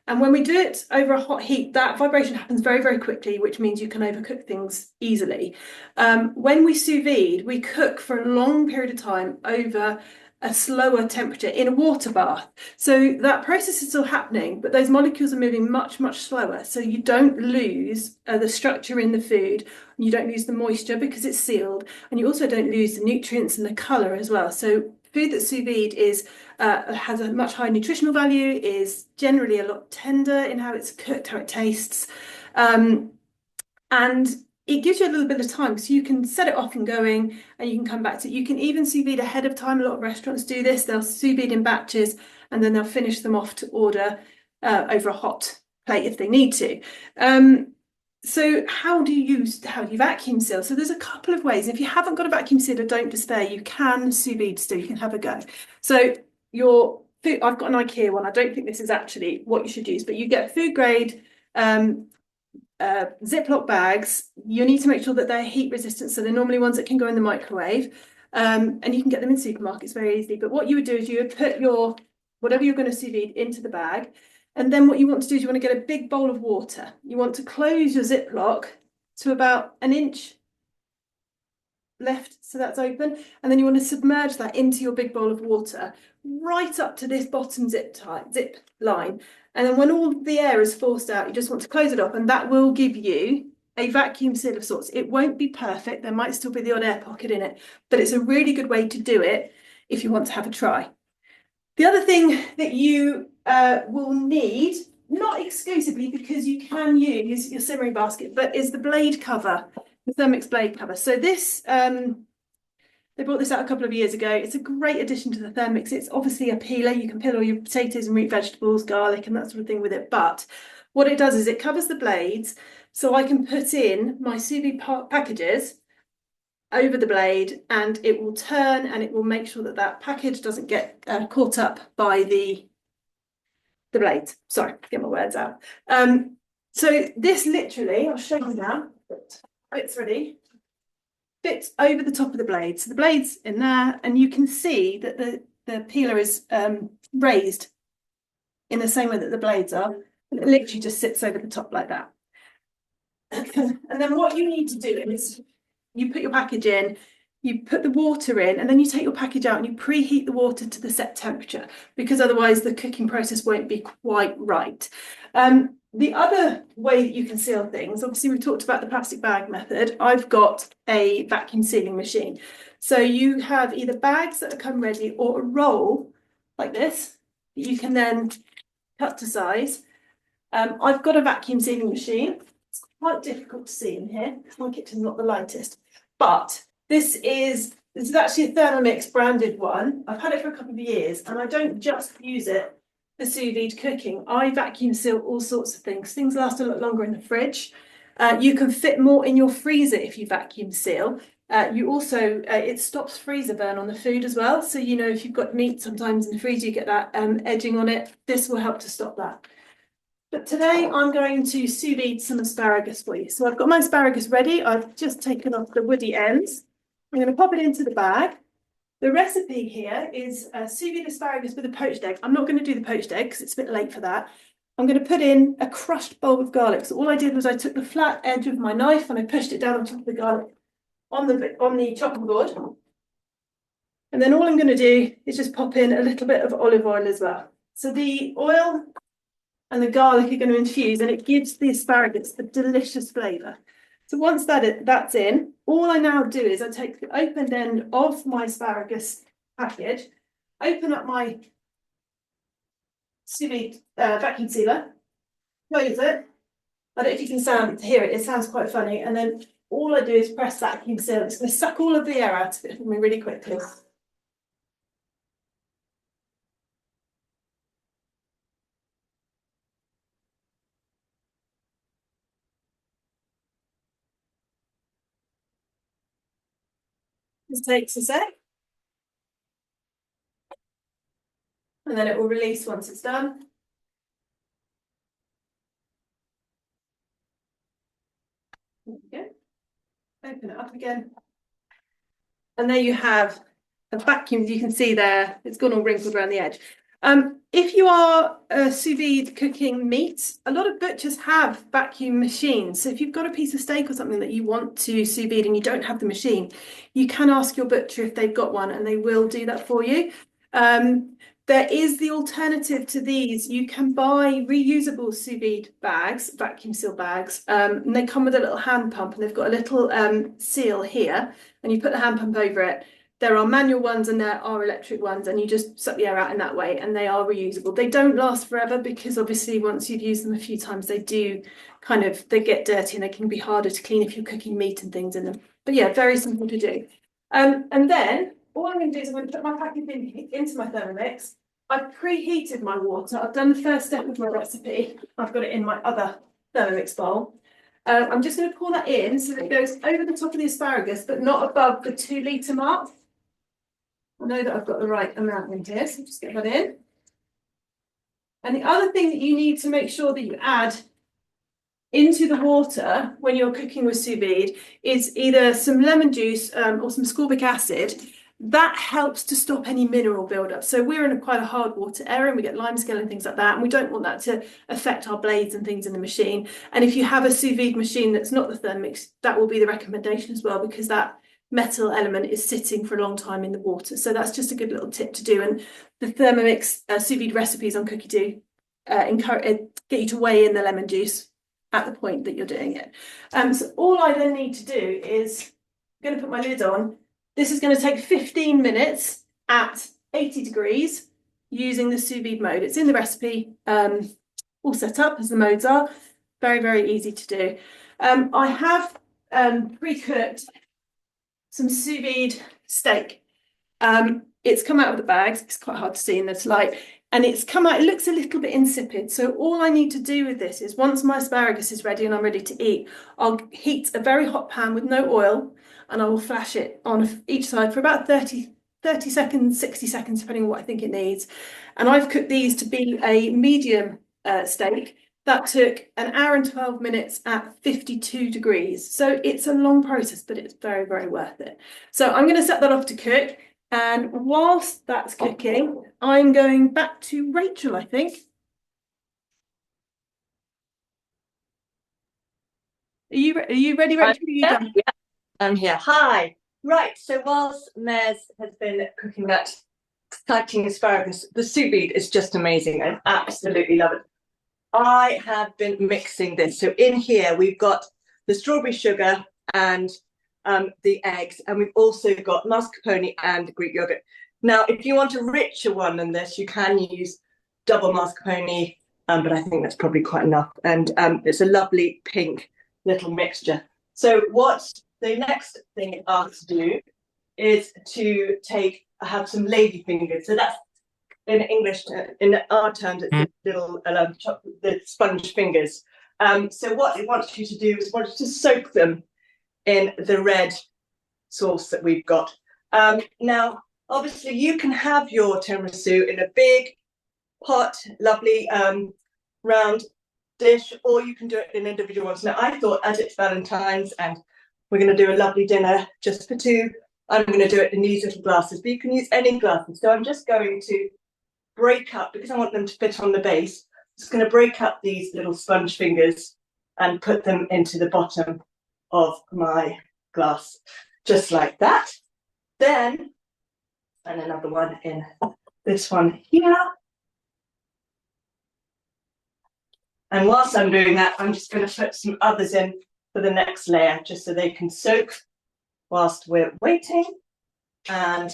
And when we do it over a hot heat, that vibration happens very, very quickly, which means you can overcook things easily. When we sous vide, we cook for a long period of time over a slower temperature in a water bath. So that process is still happening, but those molecules are moving much, much slower. So you don't lose the structure in the food, you don't lose the moisture because it's sealed, and you also don't lose the nutrients and the colour as well. So food that's sous vide is has a much higher nutritional value, is generally a lot tender in how it's cooked, how it tastes, and it gives you a little bit of time, so you can set it off and going, and you can come back to it. You can even sous vide ahead of time. A lot of restaurants do this. They'll sous vide in batches, and then they'll finish them off to order over a hot plate if they need to. So how do you vacuum seal? So there's a couple of ways. If you haven't got a vacuum sealer, don't despair. You can sous vide still. You can have a go. So your food, I've got an IKEA one. I don't think this is actually what you should use, but you get food grade Ziploc bags. You need to make sure that they're heat resistant, so they're normally ones that can go in the microwave, and you can get them in supermarkets very easily. But what you would do is you would put your whatever you're going to sous vide into the bag, and then what you want to do is you want to get a big bowl of water. You want to close your Ziploc to about an inch left, so that's open, and then you want to submerge that into your big bowl of water right up to this bottom zip line. And then when all the air is forced out, you just want to close it off, and that will give you a vacuum seal of sorts. It won't be perfect. There might still be the odd air pocket in it, but it's a really good way to do it if you want to have a try. The other thing that you will need, not exclusively because you can use your simmering basket, but is the blade cover, the Thermomix blade cover. So this, they brought this out a couple of years ago. It's a great addition to the Thermomix. It's obviously a peeler. You can peel all your potatoes and root vegetables, garlic and that sort of thing with it. But what it does is it covers the blades, so I can put in my sous vide packages over the blade, and it will turn, and it will make sure that that package doesn't get caught up by the blades. Sorry, get my words out. So this literally, I'll show you now. It's ready. Fits over the top of the blade. So the blade's in there, and you can see that the peeler is raised in the same way that the blades are. And it literally just sits over the top like that. And then what you need to do is you put your package in, you put the water in, and then you take your package out and you preheat the water to the set temperature, because otherwise the cooking process won't be quite right. The other way that you can seal things, obviously we've talked about the plastic bag method. I've got a vacuum sealing machine. So you have either bags that come ready or a roll like this that you can then cut to size. I've got a vacuum sealing machine. It's quite difficult to see in here because my kitchen's not the lightest. But this is actually a Thermomix branded one. I've had it for a couple of years, and I don't just use it for sous vide cooking. I vacuum seal all sorts of things. Things last a lot longer in the fridge. You can fit more in your freezer if you vacuum seal. You also, it stops freezer burn on the food as well. So, you know, if you've got meat sometimes in the freezer, you get that edging on it. This will help to stop that. But today I'm going to sous vide some asparagus for you. So I've got my asparagus ready. I've just taken off the woody ends. I'm going to pop it into the bag. The recipe here is sous vide asparagus with a poached egg. I'm not going to do the poached egg because it's a bit late for that. I'm going to put in a crushed bulb of garlic. So all I did was I took the flat edge of my knife and I pushed it down on top of the garlic on the chopping board. And then all I'm going to do is just pop in a little bit of olive oil as well. So the oil and the garlic are going to infuse, and it gives the asparagus a delicious flavour. So once that's in, all I now do is I take the open end of my asparagus package, open up my sous vide vacuum sealer, close it. I don't know if you can hear it, it sounds quite funny. And then all I do is press vacuum seal. It's going to suck all of the air out of it for me really quickly. This takes a sec. And then it will release once it's done. There we go. Open it up again. And there you have a vacuum. You can see there, it's gone all wrinkled around the edge. If you are sous vide cooking meat, a lot of butchers have vacuum machines. So if you've got a piece of steak or something that you want to sous vide and you don't have the machine, you can ask your butcher if they've got one and they will do that for you. There is the alternative to these. You can buy reusable sous vide bags, vacuum seal bags, and they come with a little hand pump and they've got a little seal here, and you put the hand pump over it. There are manual ones and there are electric ones, and you just suck the air out in that way, and they are reusable. They don't last forever because obviously once you've used them a few times, they get dirty and they can be harder to clean if you're cooking meat and things in them. But yeah, very simple to do. And then all I'm going to do is I'm going to put my packet into my Thermomix. I've preheated my water. I've done the first step of my recipe. I've got it in my other Thermomix bowl. I'm just going to pour that in so that it goes over the top of the asparagus, but not above the 2 litre mark. I know that I've got the right amount in here, so just get that in. And the other thing that you need to make sure that you add into the water when you're cooking with sous vide is either some lemon juice or some ascorbic acid. That helps to stop any mineral buildup. So we're in quite a hard water area and we get limescale and things like that, and we don't want that to affect our blades and things in the machine. And if you have a sous vide machine that's not the Thermomix, that will be the recommendation as well, because that metal element is sitting for a long time in the water. So that's just a good little tip to do. And the Thermomix sous vide recipes on Cookie Do get you to weigh in the lemon juice at the point that you're doing it. So all I then need to do is I'm going to put my lid on. This is going to take 15 minutes at 80 degrees using the sous vide mode. It's in the recipe, all set up as the modes are. Very, very easy to do. I have pre-cooked some sous vide steak. It's come out of the bags. It's quite hard to see in this light. And it's come out, it looks a little bit insipid. So all I need to do with this is once my asparagus is ready and I'm ready to eat, I'll heat a very hot pan with no oil and I will flash it on each side for about 30 seconds, 60 seconds, depending on what I think it needs. And I've cooked these to be a medium steak. That took 1 hour and 12 minutes at 52 degrees. So it's a long process, but it's very, very worth it. So I'm going to set that off to cook. And whilst that's cooking, I'm going back to Rachel, I think. Are you ready, Rachel? Are you done? Yeah, I'm here. Hi. Right, so whilst Mez has been cooking that exciting asparagus, the sous vide is just amazing. I absolutely love it. I have been mixing this. So in here, we've got the strawberry sugar and the eggs, and we've also got mascarpone and Greek yogurt. Now, if you want a richer one than this, you can use double mascarpone, but I think that's probably quite enough. And it's a lovely pink little mixture. So what the next thing I have to do is to have some lady fingers. So that's in English, in our terms, it's the little the sponge fingers. So what it wants you to do is want you to soak them in the red sauce that we've got. Now, obviously, you can have your tiramisu in a big pot, lovely round dish, or you can do it in individual ones. Now, I thought, as it's Valentine's and we're going to do a lovely dinner just for two, I'm going to do it in these little glasses, but you can use any glasses. So I'm just going to break up, because I want them to fit on the base, I'm just going to break up these little sponge fingers and put them into the bottom of my glass, just like that. Then, and another one in this one here. And whilst I'm doing that, I'm just going to put some others in for the next layer, just so they can soak whilst we're waiting. And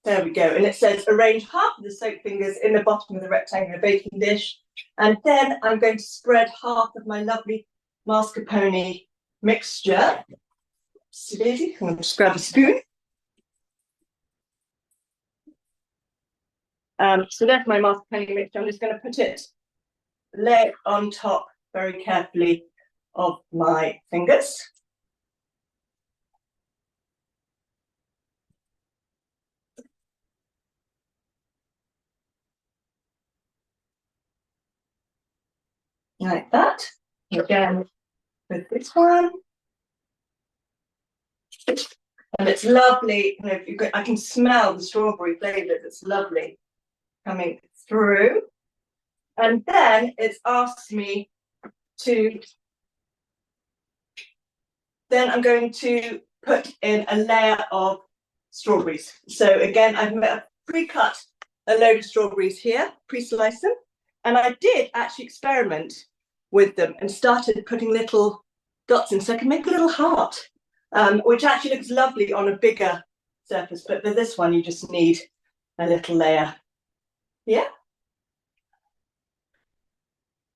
there we go. And it says arrange half of the soaked fingers in the bottom of the rectangular baking dish. And then I'm going to spread half of my lovely mascarpone mixture. I'm going to just grab a spoon. So there's my mascarpone mixture. I'm just going to put it, lay it on top very carefully of my fingers. Like that. Again with this one. And it's lovely. You know, I can smell the strawberry flavour. It's lovely coming through. And then it's asked me to, then I'm going to put in a layer of strawberries. So again, I've pre-cut a load of strawberries here, pre-sliced them. And I did actually experiment with them and started putting little dots in, so I can make a little heart, which actually looks lovely on a bigger surface. But for this one, you just need a little layer. Yeah.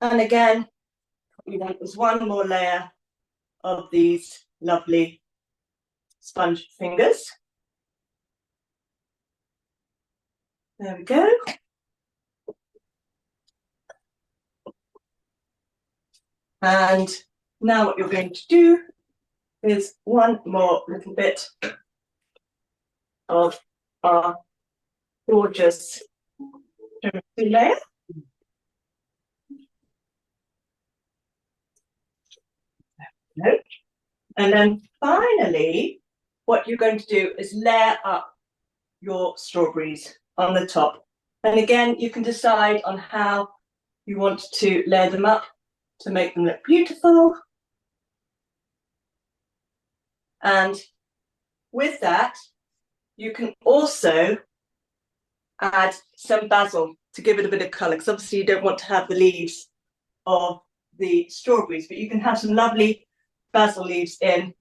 And again, we want is one more layer of these lovely sponge fingers. There we go. And now what you're going to do is one more little bit of our gorgeous layer. And then finally, what you're going to do is layer up your strawberries on the top. And again, you can decide on how you want to layer them up to make them look beautiful. And with that, you can also add some basil to give it a bit of colour, because obviously you don't want to have the leaves of the strawberries, but you can have some lovely basil leaves in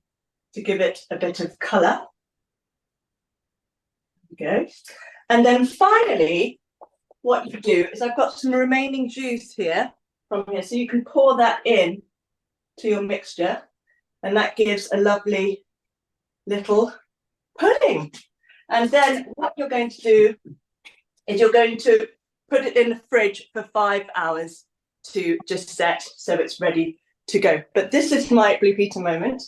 to give it a bit of colour. There we go. And then finally, what you do is I've got some remaining juice here from here, so you can pour that in to your mixture, and that gives a lovely little pudding. And then what you're going to do is you're going to put it in the fridge for 5 hours to just set so it's ready to go. But this is my Blue Peter moment,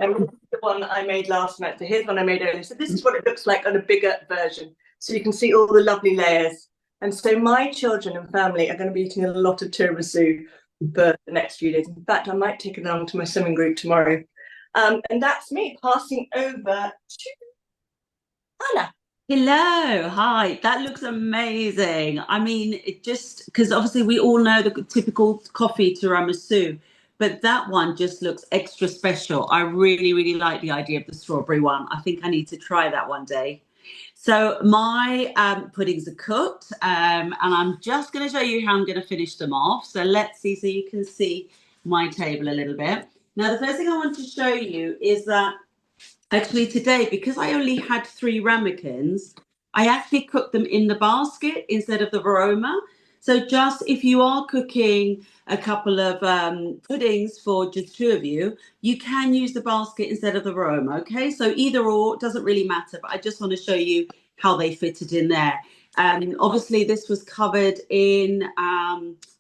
and this is the one that I made last night. So here's one I made earlier. So this is what it looks like on a bigger version. So you can see all the lovely layers. And so my children and family are going to be eating a lot of tiramisu for the next few days. In fact, I might take it along to my swimming group tomorrow. And that's me passing over to Anna. Hello, hi, that looks amazing. I mean, it just, because obviously we all know the typical coffee tiramisu, but that one just looks extra special. I really, really like the idea of the strawberry one. I think I need to try that one day. So my puddings are cooked, and I'm just going to show you how I'm going to finish them off. So let's see, so you can see my table a little bit. Now, the first thing I want to show you is that actually today, because I only had 3 ramekins, I actually cooked them in the basket instead of the Varoma. So just if you are cooking a couple of puddings for just two of you, you can use the basket instead of the Roma, okay? So either or, doesn't really matter, but I just want to show you how they fitted in there. Obviously, this was covered in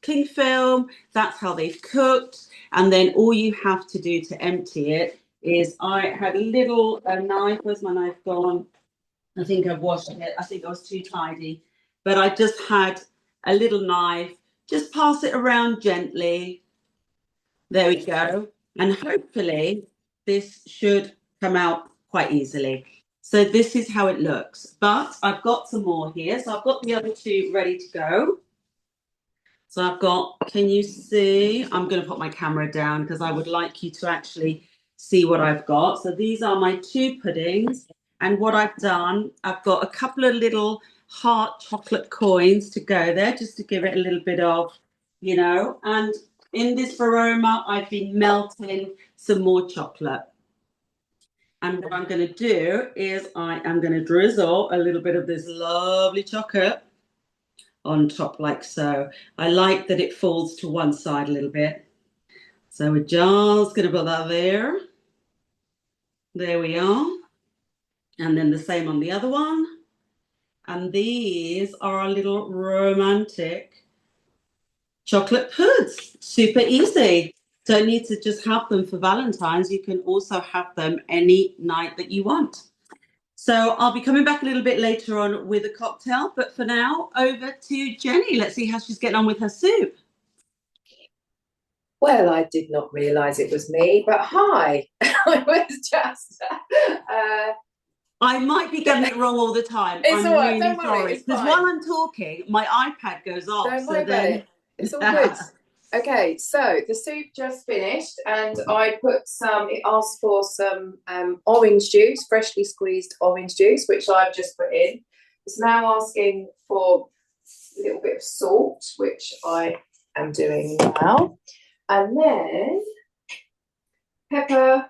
cling film. That's how they've cooked. And then all you have to do to empty it is I had a little knife. Where's my knife gone? I think I've washed it. I think I was too tidy. But I just had a little knife. Just pass it around gently. There we go. And hopefully this should come out quite easily. So this is how it looks. But I've got some more here. So I've got the other two ready to go. So I've got, can you see? I'm going to put my camera down because I would like you to actually see what I've got. So these are my two puddings. And what I've done, I've got a couple of little heart chocolate coins to go there, just to give it a little bit of, you know. And in this aroma, I've been melting some more chocolate. And what I'm going to do is I am going to drizzle a little bit of this lovely chocolate on top like so. I like that it falls to one side a little bit. So we're just going to put that there. There we are. And then the same on the other one. And these are our little romantic chocolate puds. Super easy. Don't need to just have them for Valentine's. You can also have them any night that you want. So I'll be coming back a little bit later on with a cocktail, but for now, over to Jenny. Let's see how she's getting on with her soup. Well, I did not realise it was me, but hi. I was just... I might be getting it wrong all the time. It's I'm all right, really don't worry, sorry. it's Because fine. while I'm talking, my iPad goes off. Don't worry about it. It's all good. Okay, so the soup just finished, and I put some, it asked for some orange juice, freshly squeezed orange juice, which I've just put in. It's now asking for a little bit of salt, which I am doing now. And then pepper.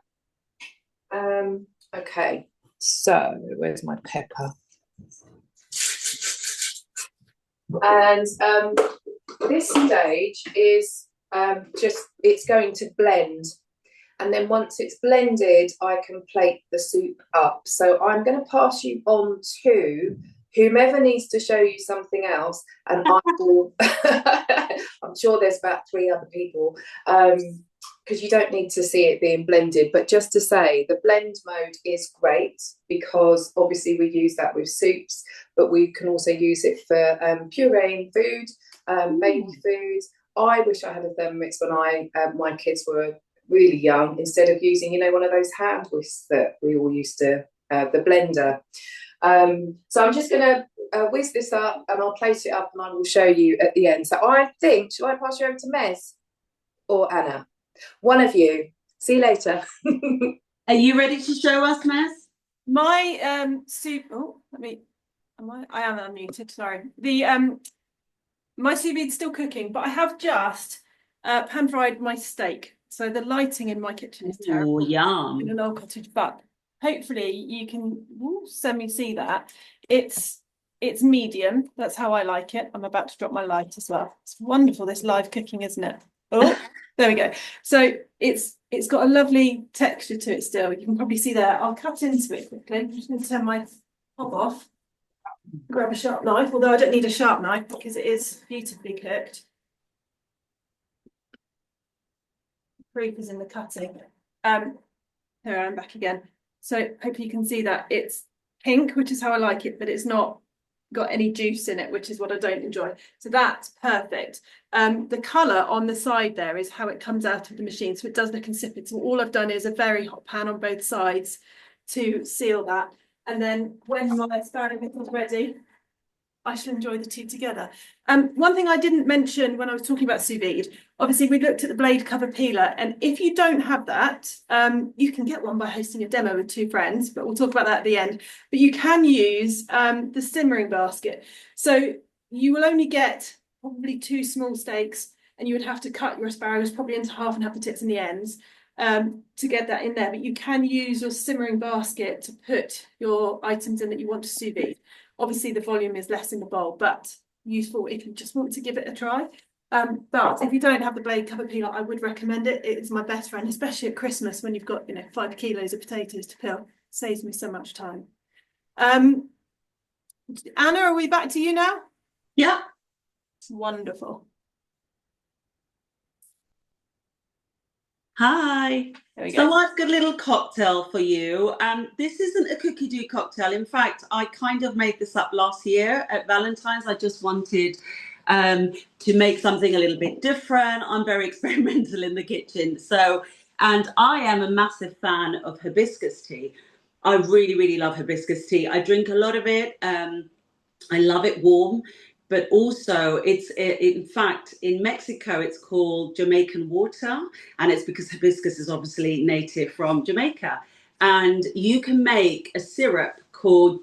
Okay, so where's my pepper? And this stage is just, it's going to blend. And then once it's blended, I can plate the soup up. So I'm going to pass you on to whomever needs to show you something else. And I will, I'm sure there's about 3 other people, because you don't need to see it being blended. But just to say, the blend mode is great because obviously we use that with soups, but we can also use it for pureeing food, baby food. I wish I had a Thermomix when my kids were really young, instead of using, you know, one of those hand whisks that we all used to, the blender. So I'm just going to whisk this up and I'll plate it up and I will show you at the end. So I think, shall I pass you over to Mez or Anna? One of you. See you later. Are you ready to show us, Mez? My soup. Oh, I am unmuted. Sorry. The my sous vide's still cooking, but I have just pan fried my steak. So the lighting in my kitchen is terrible. Oh, yum. In an old cottage, but hopefully you can see that. It's medium. That's how I like it. I'm about to drop my light as well. It's wonderful, this live cooking, isn't it? Oh, there we go. So it's got a lovely texture to it still. You can probably see there. I'll cut into it quickly. I'm just going to turn my hob off. Grab a sharp knife, although I don't need a sharp knife because it is beautifully cooked. Proof is in the cutting. Here I am back again. So hopefully you can see that it's pink, which is how I like it, but it's not got any juice in it, which is what I don't enjoy. So that's perfect. The colour on the side there is how it comes out of the machine. So it does look insipid. So all I've done is a very hot pan on both sides to seal that. And then when my asparagus is ready, I shall enjoy the two together. One thing I didn't mention when I was talking about sous vide, obviously we looked at the blade cover peeler, and if you don't have that, you can get one by hosting a demo with 2 friends, but we'll talk about that at the end. But you can use the simmering basket. So you will only get probably 2 small steaks, and you would have to cut your asparagus probably into half and have the tips and the ends to get that in there. But you can use your simmering basket to put your items in that you want to sous vide. Obviously, the volume is less in the bowl, but useful if you just want to give it a try. But if you don't have the blade cover peeler, I would recommend it. It is my best friend, especially at Christmas when you've got 5 kilos of potatoes to peel. Saves me so much time. Anna, are we back to you now? Yeah. Wonderful. Hi. There we So go. I've got a little cocktail for you. This isn't a cookie dough cocktail. In fact, I kind of made this up last year at Valentine's. I just wanted to make something a little bit different. I'm very experimental in the kitchen. And I am a massive fan of hibiscus tea. I really, really love hibiscus tea. I drink a lot of it. I love it warm, but also in fact, in Mexico, it's called Jamaican water, and it's because hibiscus is obviously native from Jamaica. And you can make a syrup called,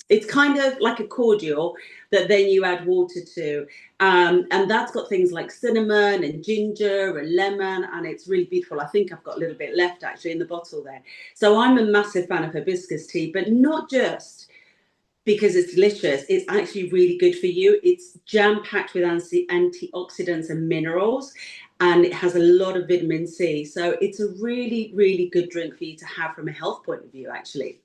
it's kind of like a cordial that then you add water to. And that's got things like cinnamon and ginger and lemon, and it's really beautiful. I think I've got a little bit left actually in the bottle there. So I'm a massive fan of hibiscus tea, but not just because it's delicious. It's actually really good for you. It's jam-packed with antioxidants and minerals, and it has a lot of vitamin C. So it's a really, really good drink for you to have from a health point of view, actually.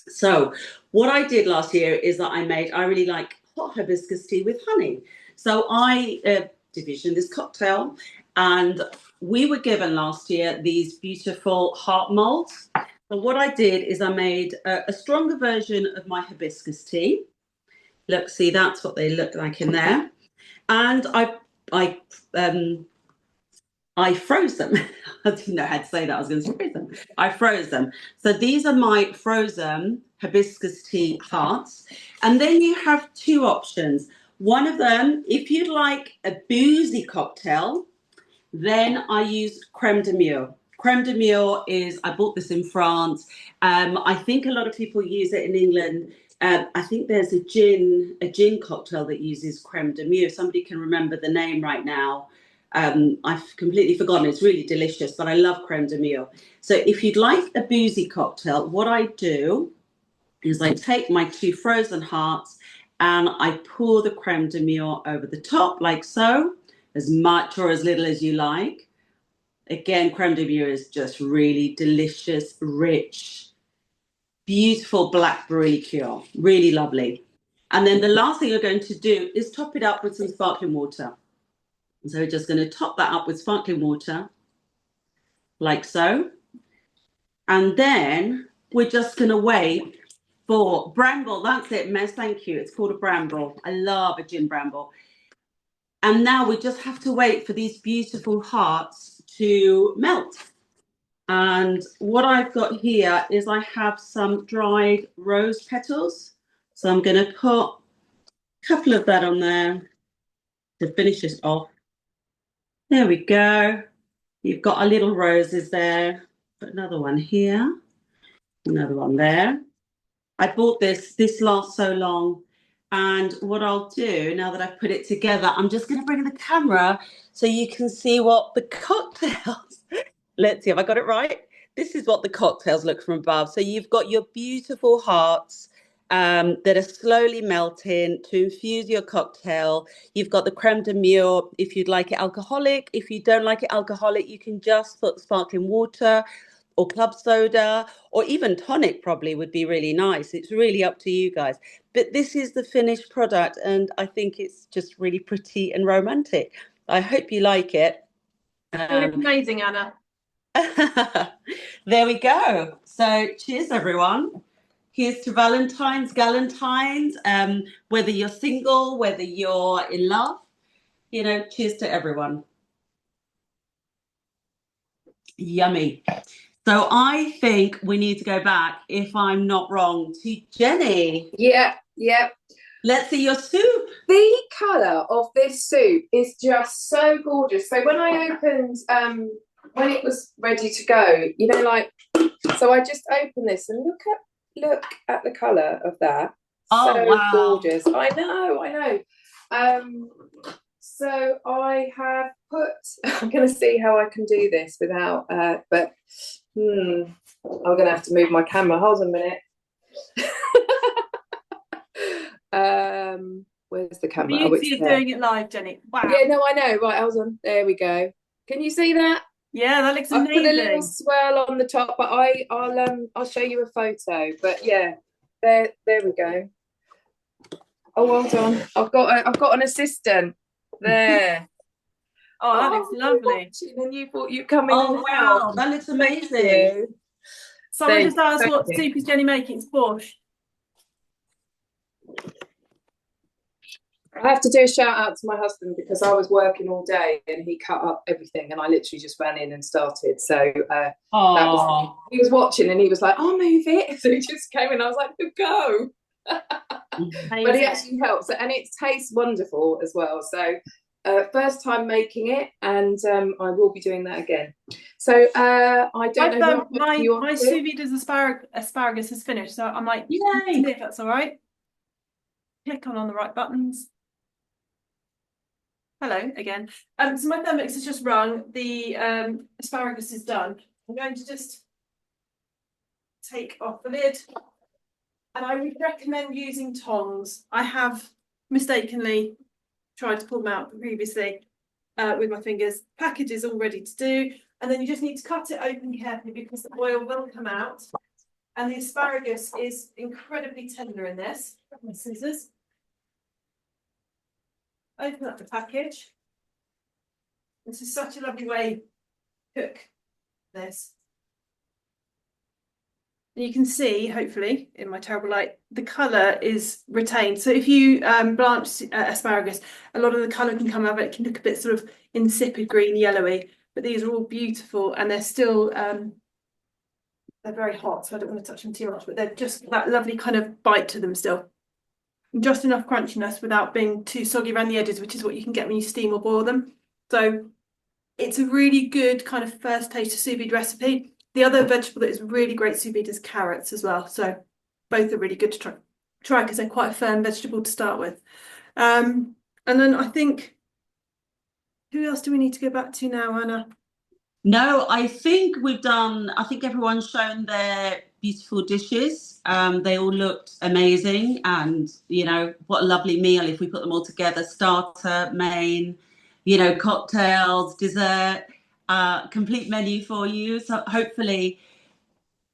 So what I did last year is that I really like hot hibiscus tea with honey. So I divisioned this cocktail, and we were given last year these beautiful heart molds. So what I did is I made a stronger version of my hibiscus tea. Look, see, that's what they look like in there. And I froze them. I didn't know how to say that. I was going to freeze them. I froze them. So these are my frozen hibiscus tea hearts. And then you have two options. One of them, if you'd like a boozy cocktail, then I use creme de mure. Creme de mure I bought this in France. I think a lot of people use it in England. I think there's a gin cocktail that uses creme de mure. Somebody can remember the name right now. I've completely forgotten. It's really delicious, but I love creme de mure. So if you'd like a boozy cocktail, what I do is I take my two frozen hearts and I pour the creme de mure over the top like so, as much or as little as you like. Again, creme de mure is just really delicious, rich, beautiful blackberry liqueur. Really lovely. And then the last thing you're going to do is top it up with some sparkling water. So we're just going to top that up with sparkling water, like so. And then we're just going to wait for bramble. That's it, Mez. Thank you. It's called a bramble. I love a gin bramble. And now we just have to wait for these beautiful hearts to melt. And what I've got here is I have some dried rose petals. So I'm going to put a couple of that on there to finish this off. There we go. You've got our little roses there. Put another one here. Another one there. I bought this lasts so long. And what I'll do now that I've put it together, I'm just going to bring the camera so you can see what the cocktails. Let's see, have I got it right? This is what the cocktails look from above. So you've got your beautiful hearts that are slowly melting to infuse your cocktail. You've got the creme de mure if you'd like it alcoholic. If you don't like it alcoholic, you can just put sparkling water or club soda, or even tonic probably would be really nice. It's really up to you guys. But this is the finished product, and I think it's just really pretty and romantic. I hope you like it. It's amazing, Anna. There we go. So cheers, everyone. Here's to Valentine's, Galentine's. Whether you're single, whether you're in love, cheers to everyone. Yummy. So I think we need to go back, if I'm not wrong, to Jenny. Yeah. Let's see your soup. The colour of this soup is just so gorgeous. So when I opened, when it was ready to go, so I just opened this and look at the colour of that. Oh, so wow. Gorgeous. I know. So I have put, I'm going to see how I can do this without, I'm going to have to move my camera. Hold on a minute. Where's the camera? Oh, Beauty it's of there. doing it live, Jenny. Wow. Yeah, no, I know. Right, hold on. There we go. Can you see that? Yeah, that looks I've put a little amazing. swirl on the top, but I'll show you a photo. But yeah, there we go. Oh, well done. I've got an assistant there. Oh, that looks lovely. And you thought you'd come in Oh and wow, help. that looks Thank amazing. you. Someone just asked Thank what you. soup is Jenny making? It's borscht. I have to do a shout out to my husband because I was working all day and he cut up everything and I literally just ran in and started. So that was, he was watching and he was like, "I'll move it." So he just came in. I was like, "Go." But he actually helps, and it tastes wonderful as well. So first time making it, and I will be doing that again. So I don't know. My sous vide asparagus is finished, so I might see Yay! if that's all right. Click on the right buttons. Hello again. So my Thermomix has just rung. The asparagus is done. I'm going to just take off the lid, and I would recommend using tongs. I have mistakenly tried to pull them out previously with my fingers. Package is all ready to do, and then you just need to cut it open carefully because the oil will come out. And the asparagus is incredibly tender in this. Grab my scissors. Open up the package. This is such a lovely way to cook this. And you can see, hopefully, in my terrible light, the colour is retained. So if you blanch asparagus, a lot of the colour can come out. It can look a bit sort of insipid green, yellowy. But these are all beautiful, and they're still they're very hot, so I don't want to touch them too much. But they're just that lovely kind of bite to them still. Just enough crunchiness without being too soggy around the edges, which is what you can get when you steam or boil them. So it's a really good kind of first taste of sous vide recipe. The other vegetable that is really great sous vide is carrots as well. So both are really good to try because they're quite a firm vegetable to start with. And then I think, who else do we need to go back to now, Anna? No, I think everyone's shown their beautiful dishes. They all looked amazing, and what a lovely meal if we put them all together: starter, main, cocktails, dessert, complete menu for you. So hopefully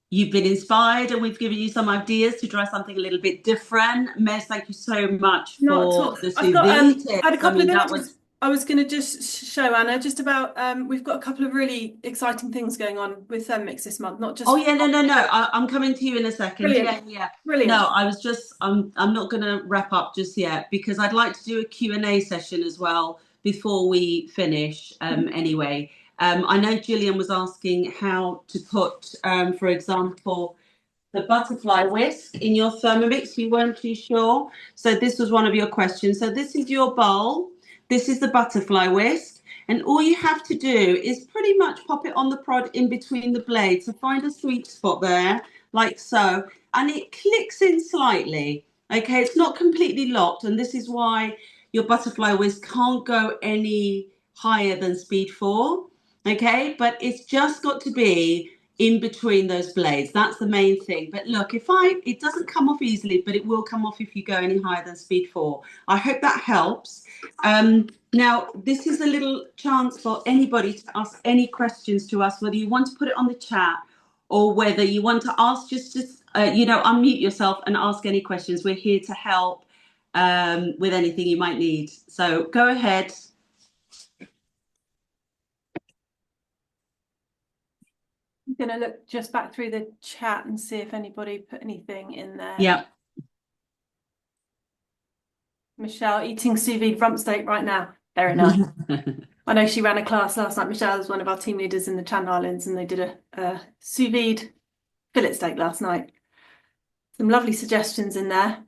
you've been inspired and we've given you some ideas to try something a little bit different. Mez, thank you so much for the sous vide tips. I had a couple of images I was going to just show Anna just about we've got a couple of really exciting things going on with Thermomix this month, not just no, I'm coming to you in a second. Brilliant. Yeah. Brilliant. No, I'm not going to wrap up just yet because I'd like to do a Q&A session as well before we finish anyway. I know Gillian was asking how to put for example the butterfly whisk in your Thermomix. You weren't too sure, so this was one of your questions. So this is your bowl, this is the butterfly whisk, and all you have to do is pretty much pop it on the prod in between the blades. So find a sweet spot there, like so, and it clicks in slightly. Okay, it's not completely locked, and this is why your butterfly whisk can't go any higher than speed 4. Okay, but it's just got to be in between those blades. That's the main thing. But look, it doesn't come off easily, but it will come off if you go any higher than speed 4. I hope that helps. Now, this is a little chance for anybody to ask any questions to us, whether you want to put it on the chat or whether you want to ask, just unmute yourself and ask any questions. We're here to help with anything you might need. So go ahead. I'm going to look just back through the chat and see if anybody put anything in there. Yeah. Michelle eating sous vide rump steak right now. Very nice. I know she ran a class last night. Michelle was one of our team leaders in the Channel Islands, and they did a sous vide fillet steak last night. Some lovely suggestions in there.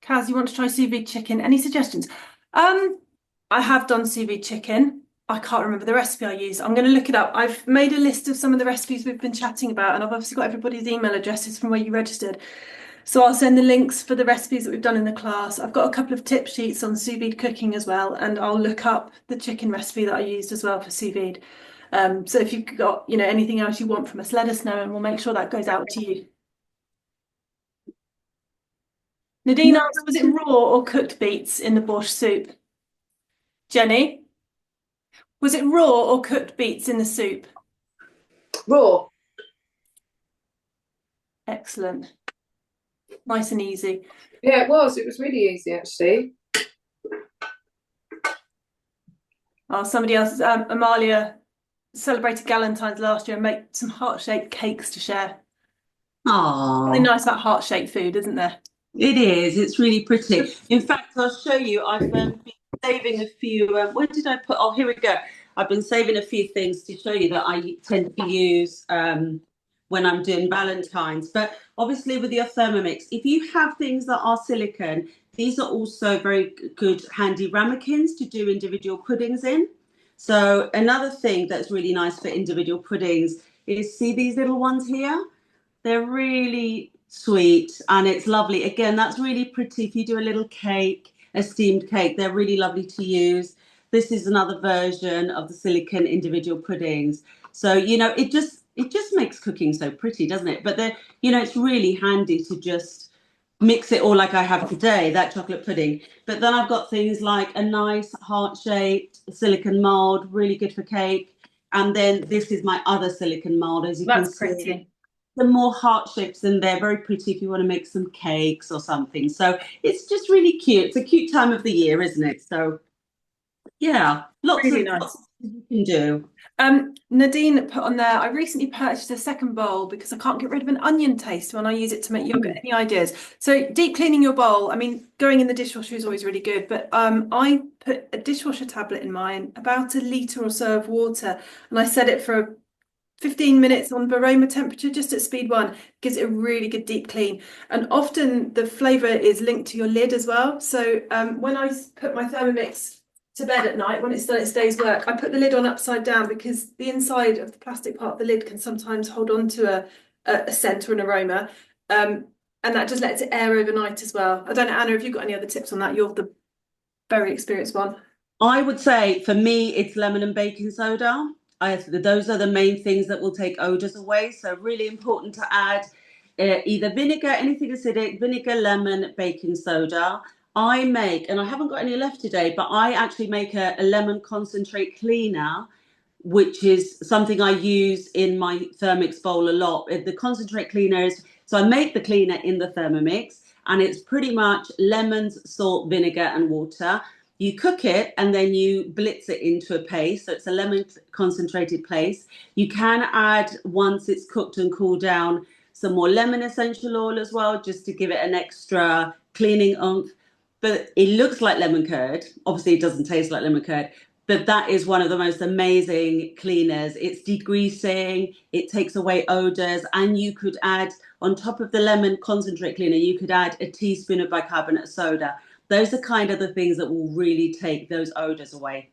Kaz, you want to try sous vide chicken? Any suggestions? I have done sous vide chicken. I can't remember the recipe I used. I'm going to look it up. I've made a list of some of the recipes we've been chatting about, and I've obviously got everybody's email addresses from where you registered. So I'll send the links for the recipes that we've done in the class. I've got a couple of tip sheets on sous vide cooking as well, and I'll look up the chicken recipe that I used as well for sous vide. So if you've got anything else you want from us, let us know, and we'll make sure that goes out to you. Nadine No. asked, was it raw or cooked beets in the borscht soup? Jenny, was it raw or cooked beets in the soup? Raw. Excellent. Nice and easy. Yeah, it was. It was really easy, actually. Oh, somebody else, Amalia celebrated Galentine's last year and made some heart-shaped cakes to share. Something Aww. nice about heart-shaped food, isn't there? It is. It's really pretty. In fact, I'll show you. I've been saving a few. Where did I put? Oh, here we go. I've been saving a few things to show you that I tend to use when I'm doing Valentine's. But obviously, with your Thermomix, if you have things that are silicone, these are also very good, handy ramekins to do individual puddings in. So another thing that's really nice for individual puddings is, see these little ones here? They're really sweet and it's lovely. Again, that's really pretty if you do a little cake, a steamed cake. They're really lovely to use. This is another version of the silicone individual puddings. So, it just makes cooking so pretty, doesn't it? But it's really handy to just mix it all like I have today, that chocolate pudding. But then I've got things like a nice heart-shaped silicone mold, really good for cake. And then this is my other silicone mold, as you can That's see. pretty. The more heart shapes in there, very pretty if you want to make some cakes or something. So it's just really cute. It's a cute time of the year, isn't it? So yeah, Really lots nice. of things you can do. Nadine put on there, I recently purchased a second bowl because I can't get rid of an onion taste when I use it to make yogurt. Any ideas? So deep cleaning your bowl, I mean, going in the dishwasher is always really good, but I put a dishwasher tablet in mine, about a litre or so of water, and I set it for 15 minutes on Baroma temperature, just at speed 1, gives it a really good deep clean. And often the flavour is linked to your lid as well. So when I put my Thermomix to bed at night, when it's done its day's work, I put the lid on upside down because the inside of the plastic part of the lid can sometimes hold on to a scent or an aroma. And that just lets it air overnight as well. I don't know, Anna, if you've got any other tips on that, you're the very experienced one. I would say for me, it's lemon and baking soda. Those are the main things that will take odors away. So really important to add either vinegar, anything acidic, vinegar, lemon, baking soda. I make, and I haven't got any left today, but I actually make a lemon concentrate cleaner, which is something I use in my Thermomix bowl a lot. The concentrate cleaner is, so I make the cleaner in the Thermomix, and it's pretty much lemons, salt, vinegar, and water. You cook it and then you blitz it into a paste. So it's a lemon concentrated paste. You can add, once it's cooked and cooled down, some more lemon essential oil as well, just to give it an extra cleaning oomph. But it looks like lemon curd. Obviously, it doesn't taste like lemon curd, but that is one of the most amazing cleaners. It's degreasing, it takes away odors, and you could add, on top of the lemon concentrate cleaner, you could add a teaspoon of bicarbonate of soda. Those are kind of the things that will really take those odors away.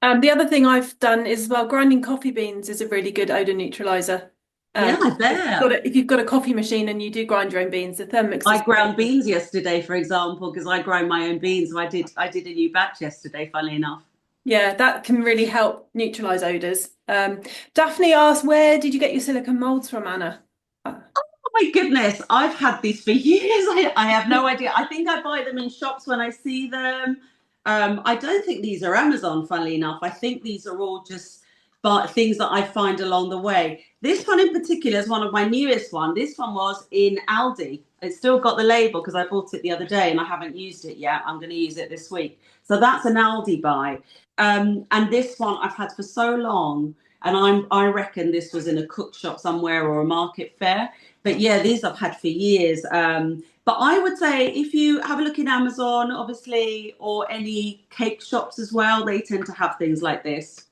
The other thing I've done is, well, grinding coffee beans is a really good odor neutralizer. Yeah, I bet. If you've got a coffee machine and you do grind your own beans, the Thermomix I is ground beans yesterday, for example, because I grind my own beans. So I did a new batch yesterday, funnily enough. yeah, that can really help neutralize odors. Daphne asked, where did you get your silicone molds from, Anna? Oh my goodness, I've had these for years. I have no idea. I think I buy them in shops when I see them. I don't think these are Amazon, funnily enough. I think these are all just things that I find along the way. This one in particular is one of my newest one. This one was in Aldi. It's still got the label because I bought it the other day and I haven't used it yet. I'm going to use it this week. So that's an Aldi buy. And this one I've had for so long. And I reckon this was in a cook shop somewhere or a market fair. But yeah, these I've had for years. But I would say if you have a look in Amazon, obviously, or any cake shops as well, they tend to have things like this.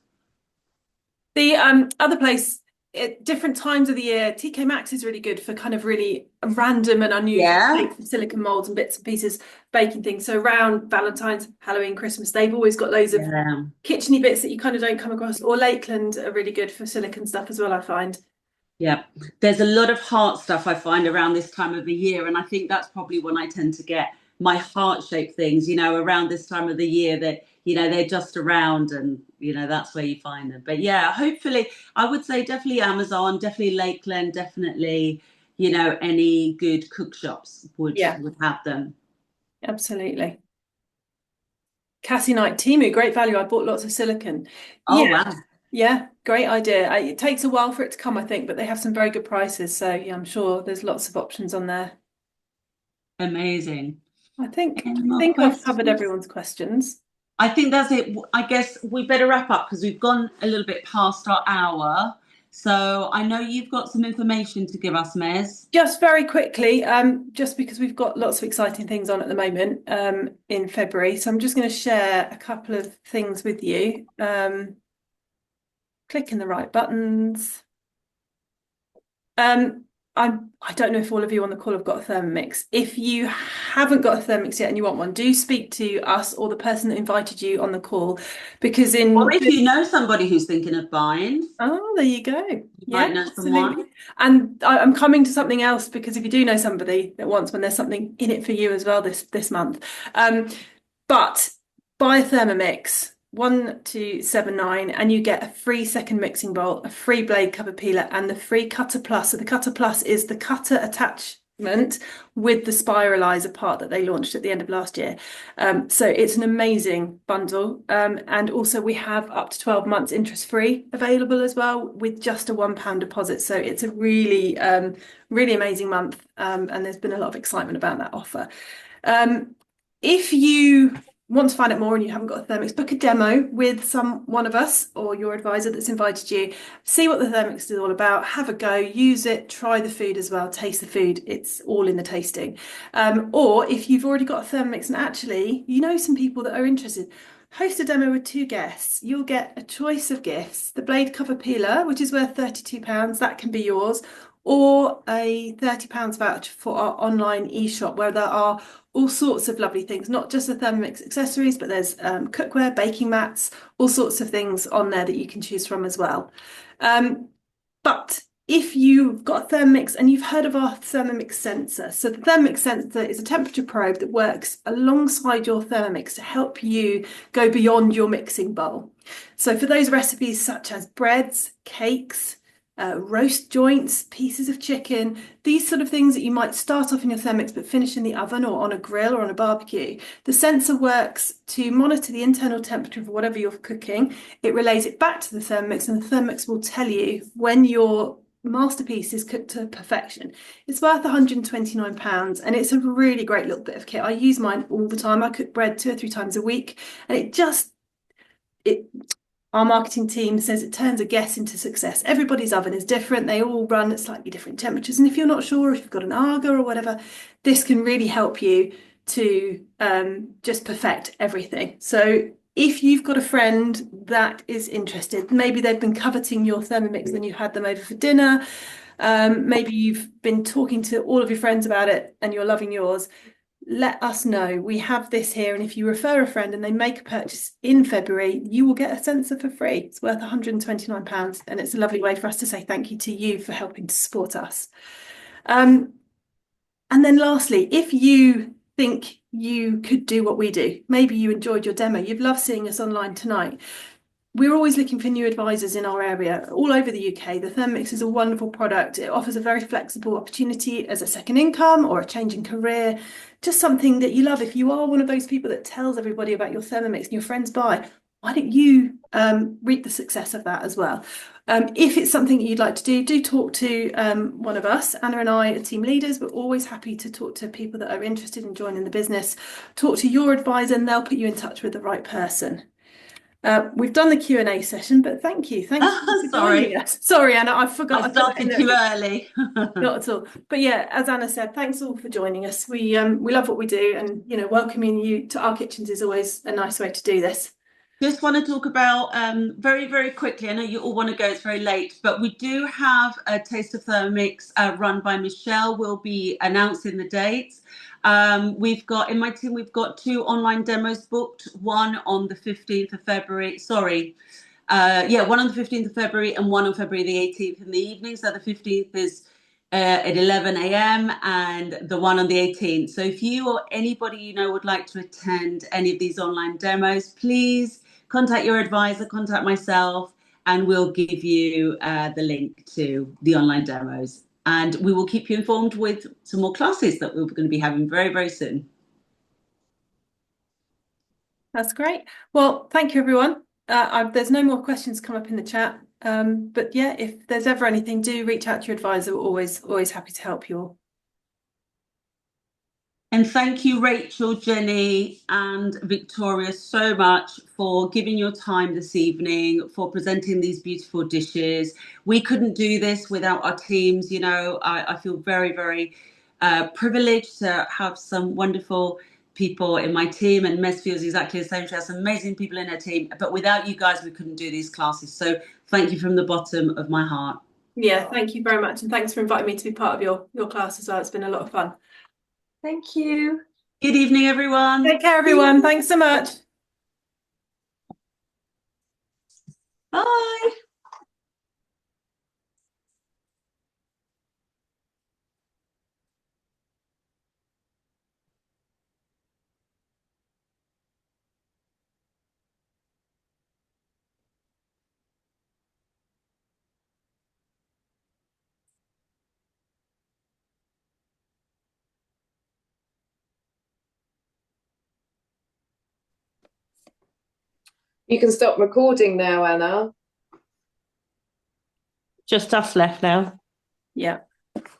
The other place at different times of the year, TK Maxx is really good for kind of really random and unusual silicone molds and bits and pieces, baking things. So around Valentine's, Halloween, Christmas, they've always got loads of kitcheny bits that you kind of don't come across. Or Lakeland are really good for silicone stuff as well, I find. Yeah, there's a lot of heart stuff I find around this time of the year, and I think that's probably when I tend to get my heart-shaped things, around this time of the year that, they're just around and, that's where you find them. But yeah, hopefully, I would say definitely Amazon, definitely Lakeland, definitely any good cook shops would have them. Absolutely. Cassie Knight, Temu, great value. I bought lots of silicone. Oh, wow. Yeah, great idea. It takes a while for it to come, I think, but they have some very good prices. So yeah, I'm sure there's lots of options on there. Amazing. I think Any more I've covered questions? everyone's questions. I think that's it. I guess we better wrap up because we've gone a little bit past our hour. So I know you've got some information to give us, Mez. Just very quickly, just because we've got lots of exciting things on at the moment in February. So I'm just going to share a couple of things with you. Clicking the right buttons. I don't know if all of you on the call have got a Thermomix. If you haven't got a Thermomix yet and you want one, do speak to us or the person that invited you on the call, because or if you know somebody who's thinking of buying. Oh, there you go. Might know someone. And I'm coming to something else, because if you do know somebody that wants one, there's something in it for you as well this month. But buy a Thermomix 1279 and you get a free second mixing bowl, a free blade cover peeler, and the free Cutter Plus. So the Cutter Plus is the cutter attachment with the spiralizer part that they launched at the end of last year. So it's an amazing bundle. And also we have up to 12 months interest free available as well, with just a £1 deposit. So it's a really, really amazing month. And there's been a lot of excitement about that offer. If you want to find out more and you haven't got a Thermomix, book a demo with one of us or your advisor that's invited you. See what the Thermomix is all about, have a go, use it, try the food as well, taste the food. It's all in the tasting. Or if you've already got a Thermomix and actually you know some people that are interested, host a demo with 2 guests. You'll get a choice of gifts. The blade cover peeler, which is worth £32, that can be yours, or a £30 voucher for our online e-shop, where there are all sorts of lovely things, not just the Thermomix accessories, but there's cookware, baking mats, all sorts of things on there that you can choose from as well. But if you've got a Thermomix and you've heard of our Thermomix sensor, so the Thermomix sensor is a temperature probe that works alongside your Thermomix to help you go beyond your mixing bowl. So for those recipes such as breads, cakes, roast joints, pieces of chicken, these sort of things that you might start off in your Thermomix but finish in the oven or on a grill or on a barbecue, the sensor works to monitor the internal temperature of whatever you're cooking. It relays it back to the Thermomix, and the Thermomix will tell you when your masterpiece is cooked to perfection. It's worth £129 and it's a really great little bit of kit. I use mine all the time. I cook bread 2 or 3 times a week, and our marketing team says it turns a guess into success. Everybody's oven is different. They all run at slightly different temperatures. And if you're not sure, if you've got an Aga or whatever, this can really help you to just perfect everything. So if you've got a friend that is interested, maybe they've been coveting your Thermomix and you've had them over for dinner, maybe you've been talking to all of your friends about it and you're loving yours, let us know. We have this here, and if you refer a friend and they make a purchase in February, you will get a sensor for free. It's worth £129, and it's a lovely way for us to say thank you to you for helping to support us. And then lastly, if you think you could do what we do, maybe you enjoyed your demo, you've loved seeing us online tonight, we're always looking for new advisors in our area, all over the UK. The Thermomix is a wonderful product. It offers a very flexible opportunity as a second income or a change in career, just something that you love. If you are one of those people that tells everybody about your Thermomix and your friends buy, why don't you reap the success of that as well? If it's something you'd like to do talk to one of us. Anna and I are team leaders. We're always happy to talk to people that are interested in joining the business. Talk to your advisor and they'll put you in touch with the right person. We've done the Q&A session, but thank you for joining us. Sorry, Anna, I forgot. I started too early. Not at all. But yeah, as Anna said, thanks all for joining us. We love what we do, and welcoming you to our kitchens is always a nice way to do this. Just want to talk about very, very quickly. I know you all want to go, it's very late, but we do have a Taste of Thermomix run by Michelle. We'll be announcing the dates. We've got, in my team, we've got 2 online demos booked, one on the 15th of February. One on the 15th of February and one on February the 18th in the evening. So the 15th is at 11 a.m. and the one on the 18th. So if you or anybody you know would like to attend any of these online demos, please contact your advisor, contact myself, and we'll give you the link to the online demos. And we will keep you informed with some more classes that we're going to be having very, very soon. That's great. Well, thank you, everyone. There's no more questions come up in the chat. But yeah, if there's ever anything, do reach out to your advisor. We're always happy to help you all. And thank you, Rachel, Jenny, and Victoria, so much for giving your time this evening, for presenting these beautiful dishes. We couldn't do this without our teams. You know, I feel very, very privileged to have some wonderful people in my team, and Mes feels exactly the same. She has some amazing people in her team, but without you guys, we couldn't do these classes. So thank you from the bottom of my heart. Yeah, thank you very much. And thanks for inviting me to be part of your class as well. It's been a lot of fun. Thank you. Good evening, everyone. Take care, everyone. Thanks so much. Bye. You can stop recording now, Anna. Just us left now. Yeah.